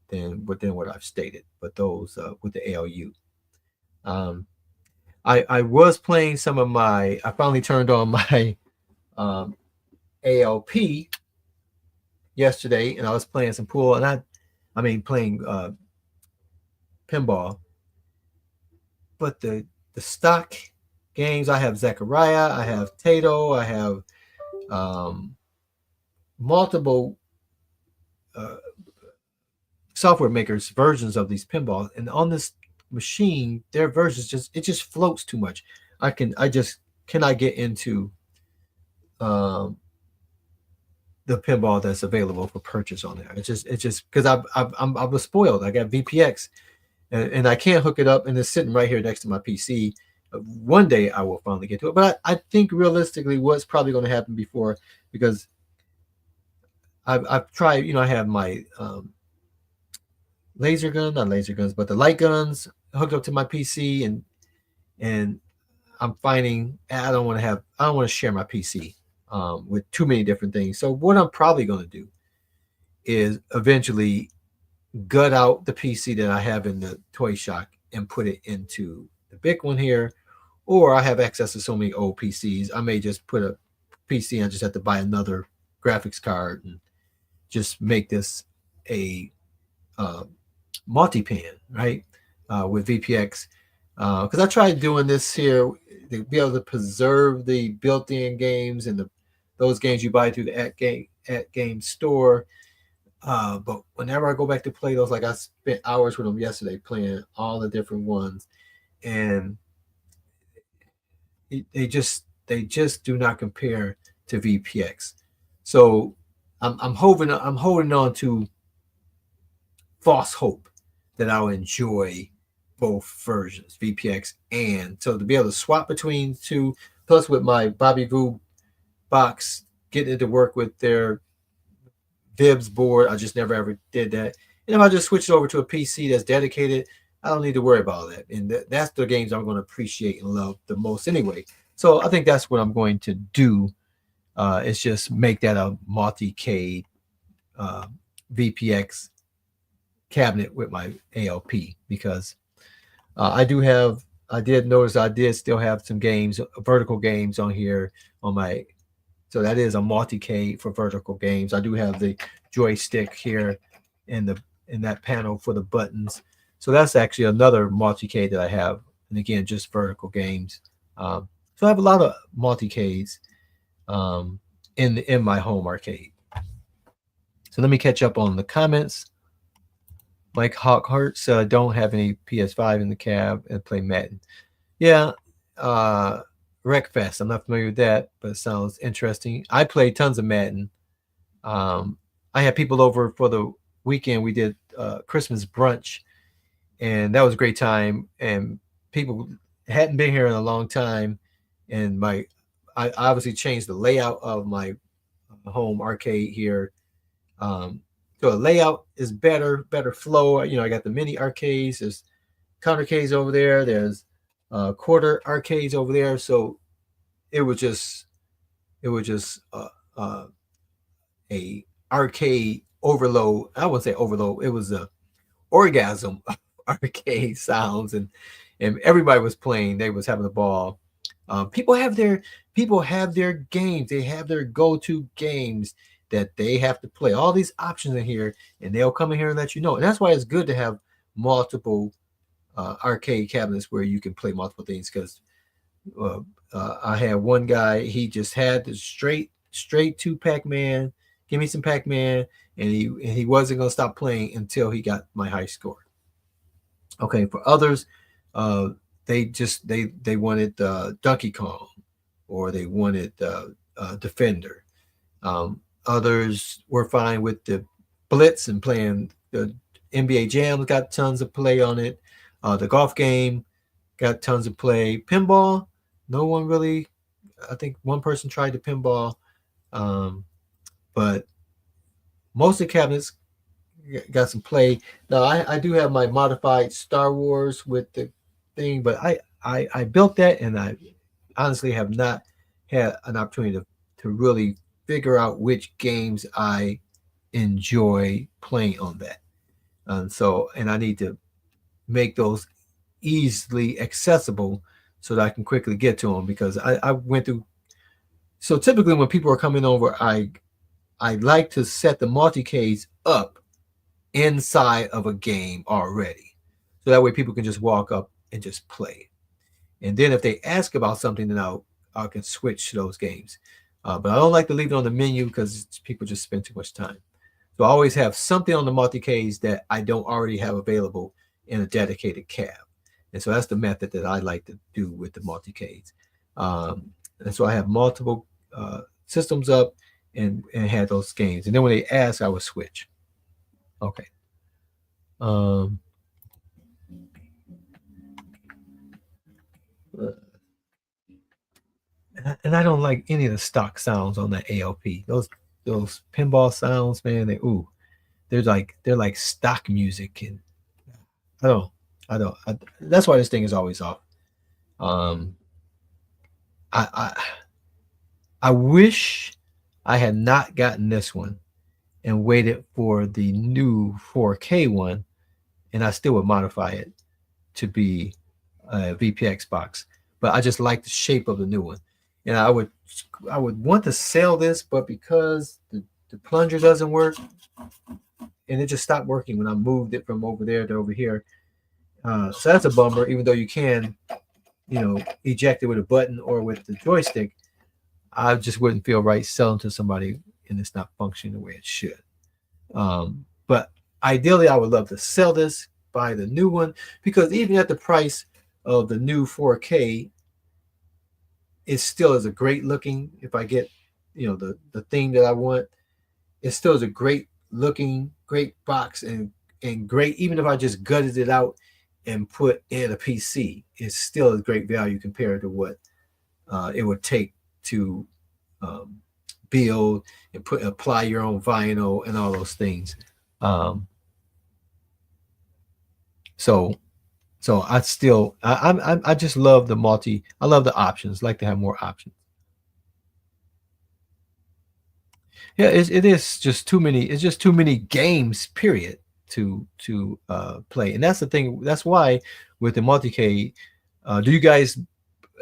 than what I've stated, but those with the ALU. Um, I was playing some of my. I finally turned on my um, ALP yesterday, and I was playing some pool, and I mean playing pinball. But the stock games, I have Zachariah, I have Tato, I have um, multiple uh, software makers versions of these pinballs, and on this machine, their versions just floats too much. I just cannot get into um, the pinball that's available for purchase on there. It's just because I was spoiled. I got VPX, and I can't hook it up, and it's sitting right here next to my PC. One day I will finally get to it, but I think realistically, what's probably going to happen before, because I've tried. I have my laser gun, not laser guns, but the light guns hooked up to my PC, and I'm finding I don't want to share my PC with too many different things. So what I'm probably going to do is eventually gut out the PC that I have in the toy shop and put it into the big one here, or I have access to so many old PCs. I may just put a PC and just have to buy another graphics card and just make this a uh, multi-pan, right? With VPX. Because I tried doing this here to be able to preserve the built-in games and those games you buy through the at game store. But whenever I go back to play those, like I spent hours with them yesterday playing all the different ones, and they just do not compare to VPX. So I'm holding on to false hope that I'll enjoy both versions, VPX and so to be able to swap between two. Plus, with my Bobby Voo box, getting it to work with their Vibs board, I just never ever did that. And if I just switch it over to a PC that's dedicated, I don't need to worry about that. And that's the games I'm going to appreciate and love the most anyway. So I think that's what I'm going to do. Is just make that a multi-K uh, VPX cabinet with my ALP because I did notice I did still have some games, vertical games on here on my. So that is a multi-K for vertical games. I do have the joystick here in the in that panel for the buttons. So that's actually another multi-K that I have, and again, just vertical games. So I have a lot of multi-Ks um, in my home arcade. So let me catch up on the comments. Mike Hawkhurts don't have any PS5 in the cab and play Madden. Yeah, uh, Wreckfest. I'm not familiar with that, but it sounds interesting. I played tons of Madden. Um, I had people over for the weekend. We did Christmas brunch, and that was a great time. And people hadn't been here in a long time, and I obviously changed the layout of my home arcade here. Um, so the layout is better flow. I got the mini arcades. There's counter arcades over there. There's quarter arcades over there. So it was just it was just a arcade overload. I wouldn't say overload. It was a orgasm of arcade sounds, and everybody was playing. They was having a ball. People have their games. They have their go-to games that they have to play. All these options in here, and they'll come in here and let you know. And that's why it's good to have multiple arcade cabinets where you can play multiple things. Because uh, I had one guy, he just had the straight to Pac-Man. Give me some Pac-Man, and he wasn't gonna stop playing until he got my high score. Okay, for others, uh, they wanted Donkey Kong, or they wanted Defender. Um, Others were fine with the Blitz and playing the NBA Jam. Got tons of play on it. The golf game got tons of play. Pinball, no one really. I think one person tried the pinball, um, but most of the cabinets got some play. Now I do have my modified Star Wars with the thing, but I built that, and I honestly have not had an opportunity to really figure out which games I enjoy playing on that. And I need to make those easily accessible so that I can quickly get to them, because I went through. So typically when people are coming over, I like to set the multicades up inside of a game already. So that way people can just walk up and just play. And then if they ask about something, then I can switch to those games. But I don't like to leave it on the menu because people just spend too much time. So I always have something on the multi-case that I don't already have available in a dedicated cab. And so that's the method that I like to do with the multi-case. Um, and so I have multiple systems up, and had those games. And then when they ask, I would switch. Okay. Um, and I don't like any of the stock sounds on the ALP. Those pinball sounds, man. They're like stock music, and I don't I don't. That's why this thing is always off. Um, I, I I wish I had not gotten this one and waited for the new 4K one, and I still would modify it to be a VPX box. But I just like the shape of the new one, and I would want to sell this, but because the plunger doesn't work, and it just stopped working when I moved it from over there to over here. So that's a bummer. Even though you can, eject it with a button or with the joystick, I just wouldn't feel right selling to somebody and it's not functioning the way it should. But ideally, I would love to sell this, buy the new one, because even at the price of the new 4K, it still is a great looking. If I get, the thing that I want, it still is a great looking, great box, and great. Even if I just gutted it out and put in a PC, it's still a great value compared to what it would take to um, build and apply your own vinyl and all those things. Um, so I just love the multi. I love the options. Like to have more options. Yeah, it is just too many. It's just too many games. Period. To play, and that's the thing. That's why with the multi-K, do you guys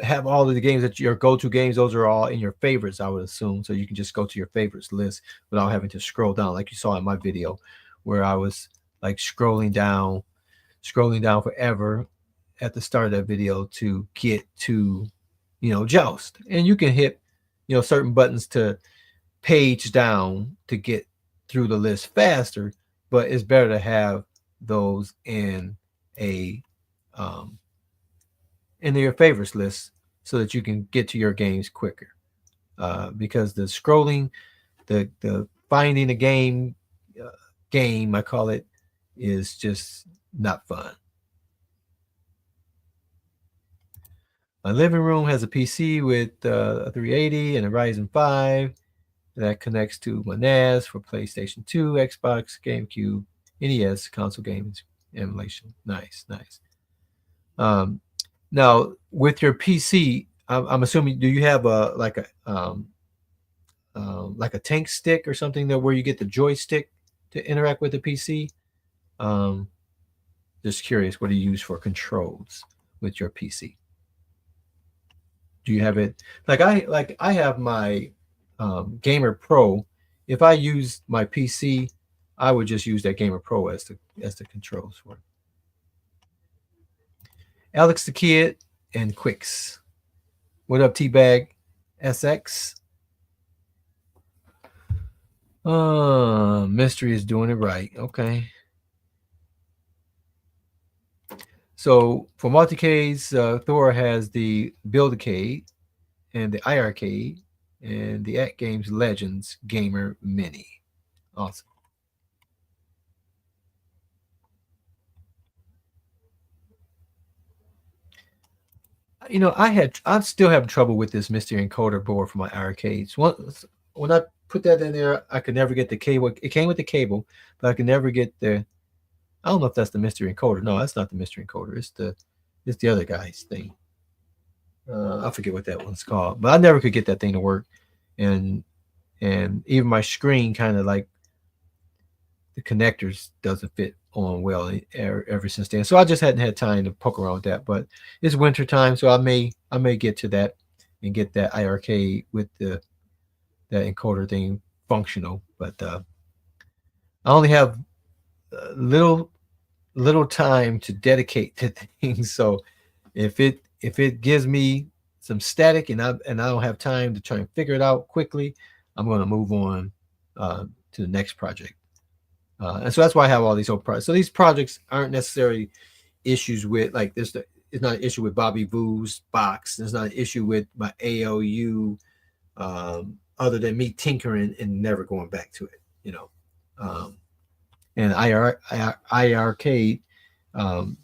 have all of the games that your go-to games? Those are all in your favorites, I would assume. So you can just go to your favorites list without having to scroll down, like you saw in my video, where I was like scrolling down forever at the start of that video to get to, Joust. And you can hit, certain buttons to page down to get through the list faster, but it's better to have those a um, in your favorites list so that you can get to your games quicker. Because the scrolling, the finding a game I call it, is just not fun. My living room has a PC with a 380 and a Ryzen 5 that connects to my NAS for PlayStation 2, Xbox, GameCube, NES, console games emulation. Nice, nice. Um, Now with your PC, I'm assuming, do you have a like a tank stick or something that where you get the joystick to interact with the PC. Um, just curious, what do you use for controls with your PC? Do you have it like I have my Gamer Pro? If I use my PC, I would just use that Gamer Pro as the controls for it. Alex the Kid and Quicks. What up, Teabag SX? Mystery is doing it right. Okay. So for Multicades, Thor has the Buildacade and the iArcade and the At Games Legends Gamer Mini. Awesome. I still have trouble with this mystery encoder board for my arcades. When I put that in there, I could never get the cable. It came with the cable, but I could never get the. I don't know if that's the mystery encoder. No, that's not the mystery encoder. It's the other guy's thing. I forget what that one's called, but I never could get that thing to work, and and even my screen kind of like the connectors doesn't fit on well ever since then. So I just hadn't had time to poke around with that. But it's winter time, so I may get to that and get that IRK with the that encoder thing functional. But I only have little time to dedicate to things. So if it gives me some static and I don't have time to try and figure it out quickly, I'm going to move on to the next project. And so that's why I have all these whole projects. So these projects aren't necessarily issues with like this. It's not an issue with Bobby Voo's box. There's not an issue with my ALU, other than me tinkering and never going back to it. You know, and IRK, um,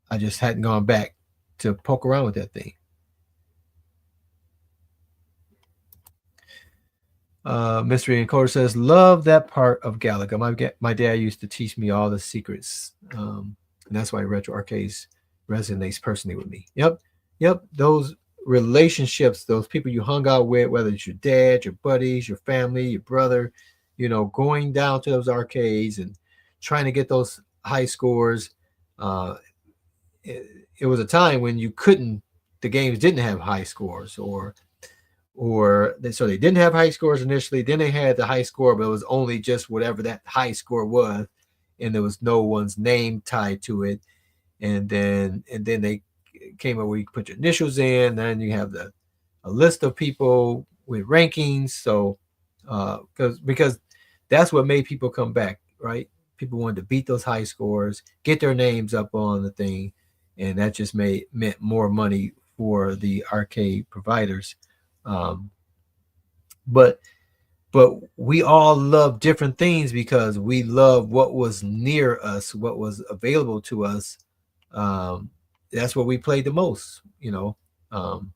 I just hadn't gone back to poke around with that thing. Mystery Encoder says, "Love that part of Galaga. My dad used to teach me all the secrets, and that's why retro arcades resonates personally with me." Yep, yep. Those relationships, those people you hung out with, whether it's your dad, your buddies, your family, your brother, going down to those arcades and trying to get those high scores. Uh, it, it was a time when you couldn't. The games didn't have high scores, so they didn't have high scores initially. Then they had the high score, but it was only just whatever that high score was, and there was no one's name tied to it. And then they came up where you put your initials in. Then you have a list of people with rankings. So because that's what made people come back, right? People wanted to beat those high scores, get their names up on the thing, and that just meant more money for the arcade providers. Um, but but we all love different things because we love what was near us, what was available to us. Um, that's what we played the most. Um,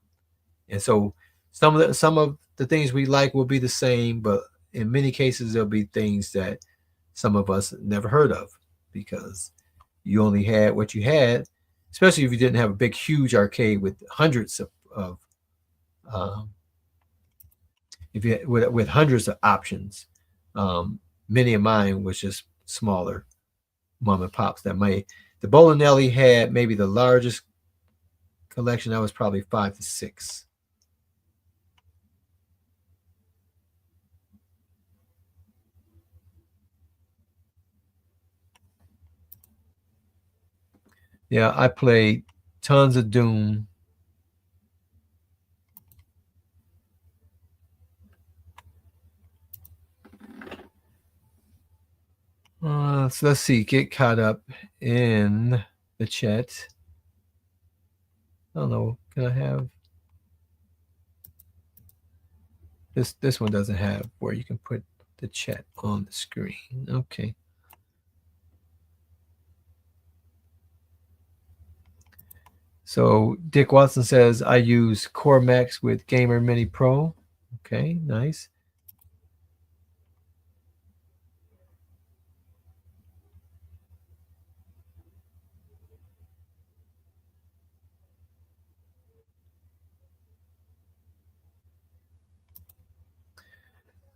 and so some of the things we like will be the same, but in many cases there'll be things that some of us never heard of because you only had what you had, especially if you didn't have a big, huge arcade with hundreds of um, if you with hundreds of options. Um, Many of mine was just smaller mom and pops that may. The bowling alley had maybe the largest collection. That was probably 5 to 6. Yeah, I played tons of Doom. So let's see. Get caught up in the chat. I don't know. Can I have this? This one doesn't have where you can put the chat on the screen. Okay. So Dick Watson says I use Core Max with Gamer Mini Pro. Okay, nice.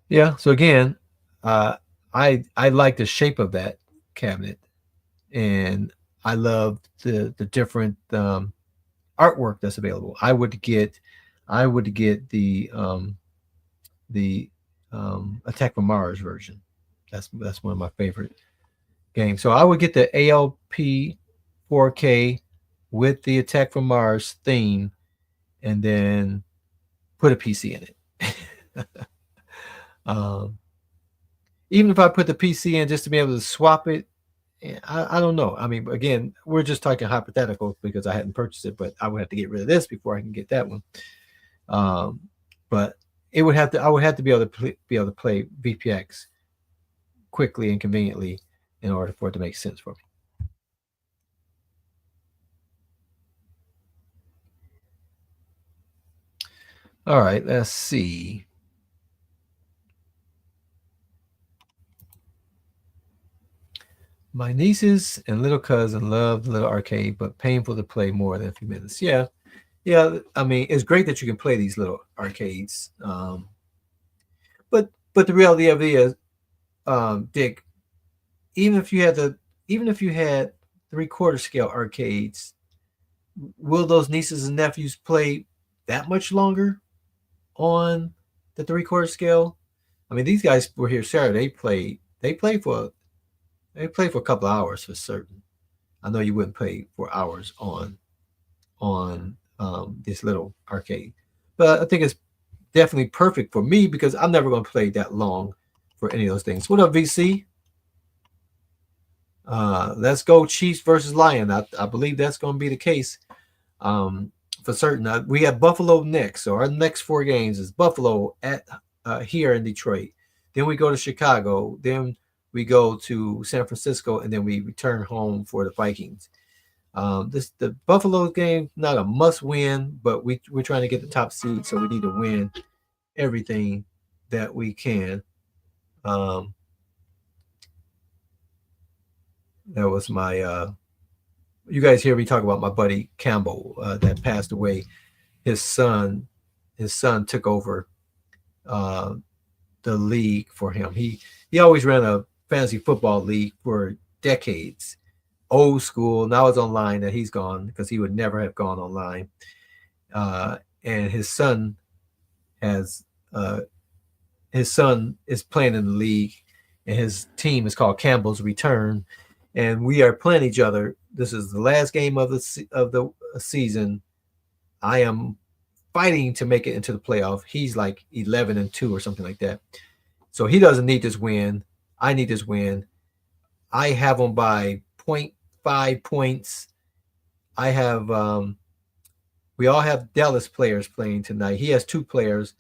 Yeah. So again, uh, I like the shape of that cabinet, and I love the different artwork that's available. I would get the Attack from Mars version. That's one of my favorite games. So I would get the ALP 4K with the Attack from Mars theme, and then put a PC in it. um, Even if I put the PC in just to be able to swap it, I don't know. I mean, again, we're just talking hypothetical because I hadn't purchased it, but I would have to get rid of this before I can get that one. Um, but it would have to. I would have to be able to be able to play VPX quickly and conveniently in order for it to make sense for me. All right, let's see. My nieces and little cousin love the little arcade, but painful to play more than a few minutes. Yeah, yeah. I mean, it's great that you can play these little arcades, but the reality of it is, Dick, even if you had the even if you had 3/4 scale arcades, will those nieces and nephews play that much longer on the 3/4 scale? I mean, these guys were here Saturday. They played for a couple of hours for certain. I know you wouldn't play for hours on this little arcade, but I think it's definitely perfect for me because I'm never going to play that long for any of those things. What up, VC? Let's go Chiefs versus Lion. I believe that's going to be the case for certain. We have Buffalo next, so our next four games is Buffalo at here in Detroit. Then we go to Chicago. Then we go to San Francisco, and then we return home for the Vikings. This the Buffalo game not a must win, but we're trying to get the top seed, so we need to win everything that we can. Um, that was my you guys hear me talk about my buddy Campbell that passed away. His son, his son took over uh, the league for him. He always ran a fantasy football league for decades, old school. Now it's online that he's gone because he would never have gone online. Uh, and has uh, his son is playing in the league, and his team is called Campbell's Return, and we are playing each other. This is the last game of the season. I am fighting to make it into the playoff. He's like 11-2 or something like that. So he doesn't need this win. I need this win. I have him by point 0.5 points. I have we all have Dallas players playing tonight. He has two players,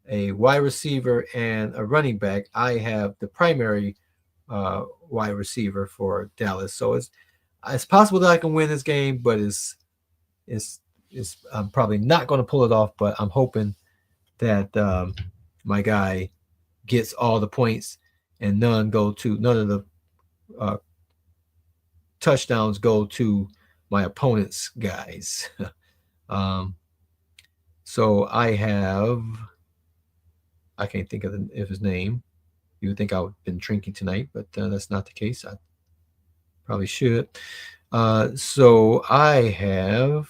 a wide receiver and a running back. I have the primary wide receiver for Dallas. So it's possible that I can win this game, but it's I'm probably not going to pull it off. But I'm hoping that my guy gets all the points and none of the uh, touchdowns go to my opponent's guys. um, so I can't think of his name. You would think I've been drinking tonight, but that's not the case. I probably should. So I have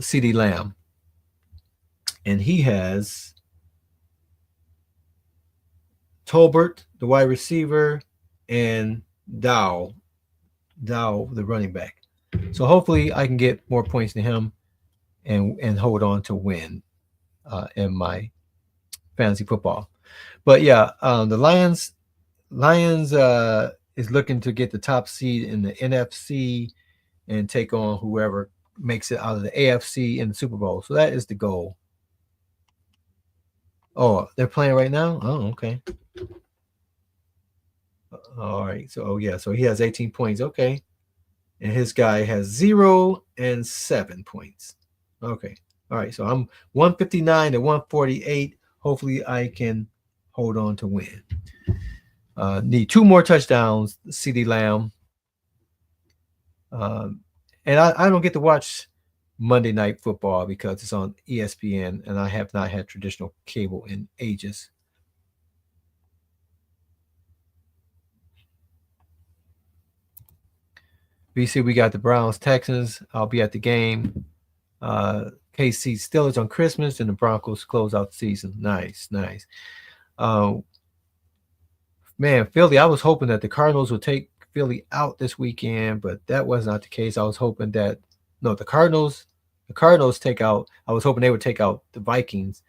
CD Lamb, and he has Tolbert, the wide receiver, and Dow, the running back. So hopefully I can get more points than him and hold on to win in my fantasy football. But yeah, the Lions is looking to get the top seed in the NFC and take on whoever makes it out of the AFC in the Super Bowl. So that is the goal. Oh, they're playing right now. Oh, okay. All right. So yeah, so he has 18 points. Okay, and his guy has 0 and 7 points. Okay. All right. So I'm 159 to 148. Hopefully, I can hold on to win. Need two more touchdowns. CD Lamb. Um, and I don't get to watch Monday Night Football because it's on ESPN, and I have not had traditional cable in ages. BC, we got the Browns Texans. I'll be at the game. KC Steelers on Christmas, and the Broncos close out the season. Nice, nice. Uh, Man, Philly, I was hoping that the Cardinals would take Philly out this weekend, but that was not the case. I was hoping that no, the Cardinals take out. I was hoping they would take out the Vikings.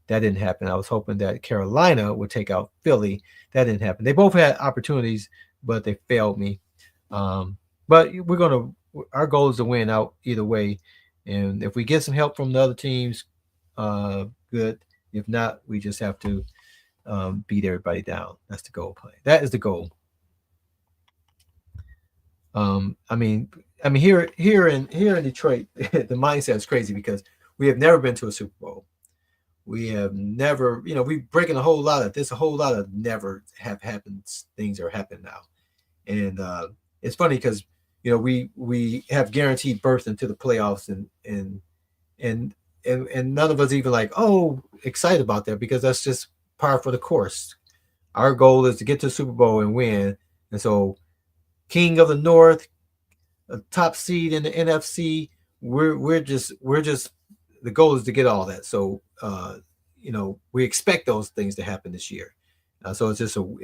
That didn't happen. I was hoping that Carolina would take out Philly. That didn't happen. They both had opportunities, but they failed me. But our goal is to win out either way. And if we get some help from the other teams, good. If not, we just have to beat everybody down. That's the goal play. That is the goal. I mean, here in Detroit, the mindset is crazy because we have never been to a Super Bowl. We have never, we breaking a whole lot of. There's a whole lot of never have happened things are happening now, and it's funny because we have guaranteed berth into the playoffs, and none of us even like excited about that because that's just par for the course. Our goal is to get to the Super Bowl and win, and so King of the North, a top seed in the NFC. We're just the goal is to get all that. So we expect those things to happen this year. So it's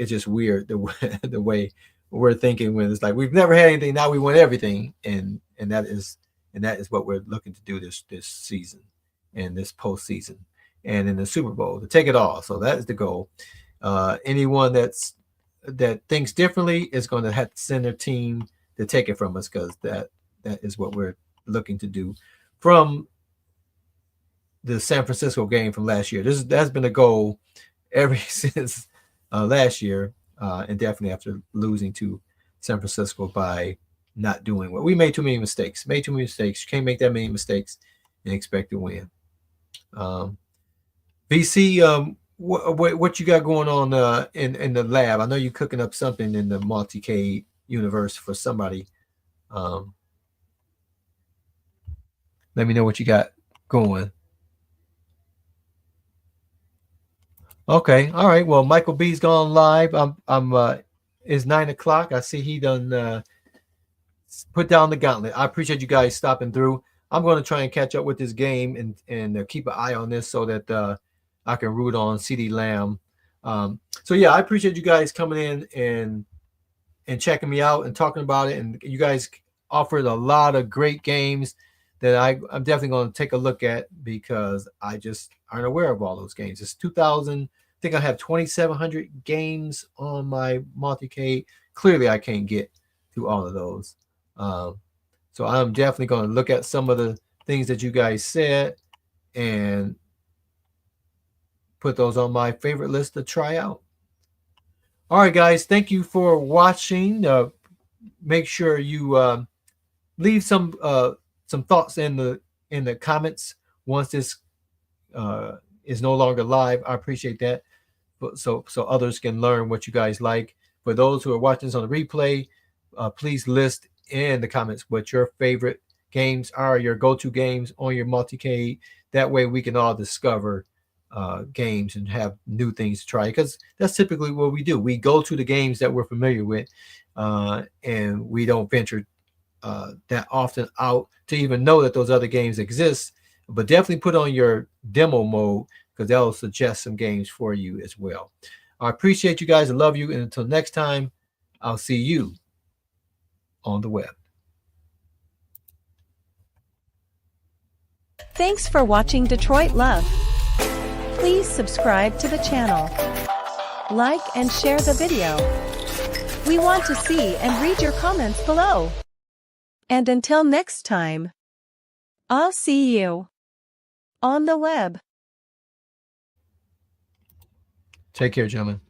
just weird the way we're thinking when it's like we've never had anything, now we want everything, and that is what we're looking to do this season and this postseason and in the Super Bowl to take it all. So that is the goal. Anyone that thinks differently is going to have to send their team to take it from us because that is what we're looking to do from the San Francisco game from last year. That's been a goal ever since last year, and definitely after losing to San Francisco by not doing what we made too many mistakes. Made too many mistakes. You can't make that many mistakes and expect to win. VC, what you got going on in the lab? I know you're cooking up something in the Multicade universe for somebody. Let me know what you got going. Okay, all right. Well, Michael B's gone live. It's 9 o'clock. I see he done put down the gauntlet. I appreciate you guys stopping through. I'm going to try and catch up with this game and keep an eye on this so that I can root on CD Lamb. So yeah, I appreciate you guys coming in and checking me out and talking about it. And you guys offered a lot of great games that I'm definitely going to take a look at because I just aren't aware of all those games. It's 2000. I think I have 2,700 games on my Multicade. Clearly, I can't get through all of those. So I'm definitely going to look at some of the things that you guys said and put those on my favorite list to try out. All right, guys. Thank you for watching. Make sure you leave some thoughts in the comments once this is no longer live. I appreciate that, so others can learn what you guys like. For those who are watching this on the replay, please list in the comments what your favorite games are, your go-to games on your Multicade. That way we can all discover games and have new things to try, because that's typically what we do. We go to the games that we're familiar with, and we don't venture that often out to even know that those other games exist. But definitely put on your demo mode because that'll suggest some games for you as well. I appreciate you guys. I love you. And until next time, I'll see you on the web. Thanks for watching Detroit Love. Please subscribe to the channel. Like and share the video. We want to see and read your comments below. And until next time, I'll see you on the web. Take care, gentlemen.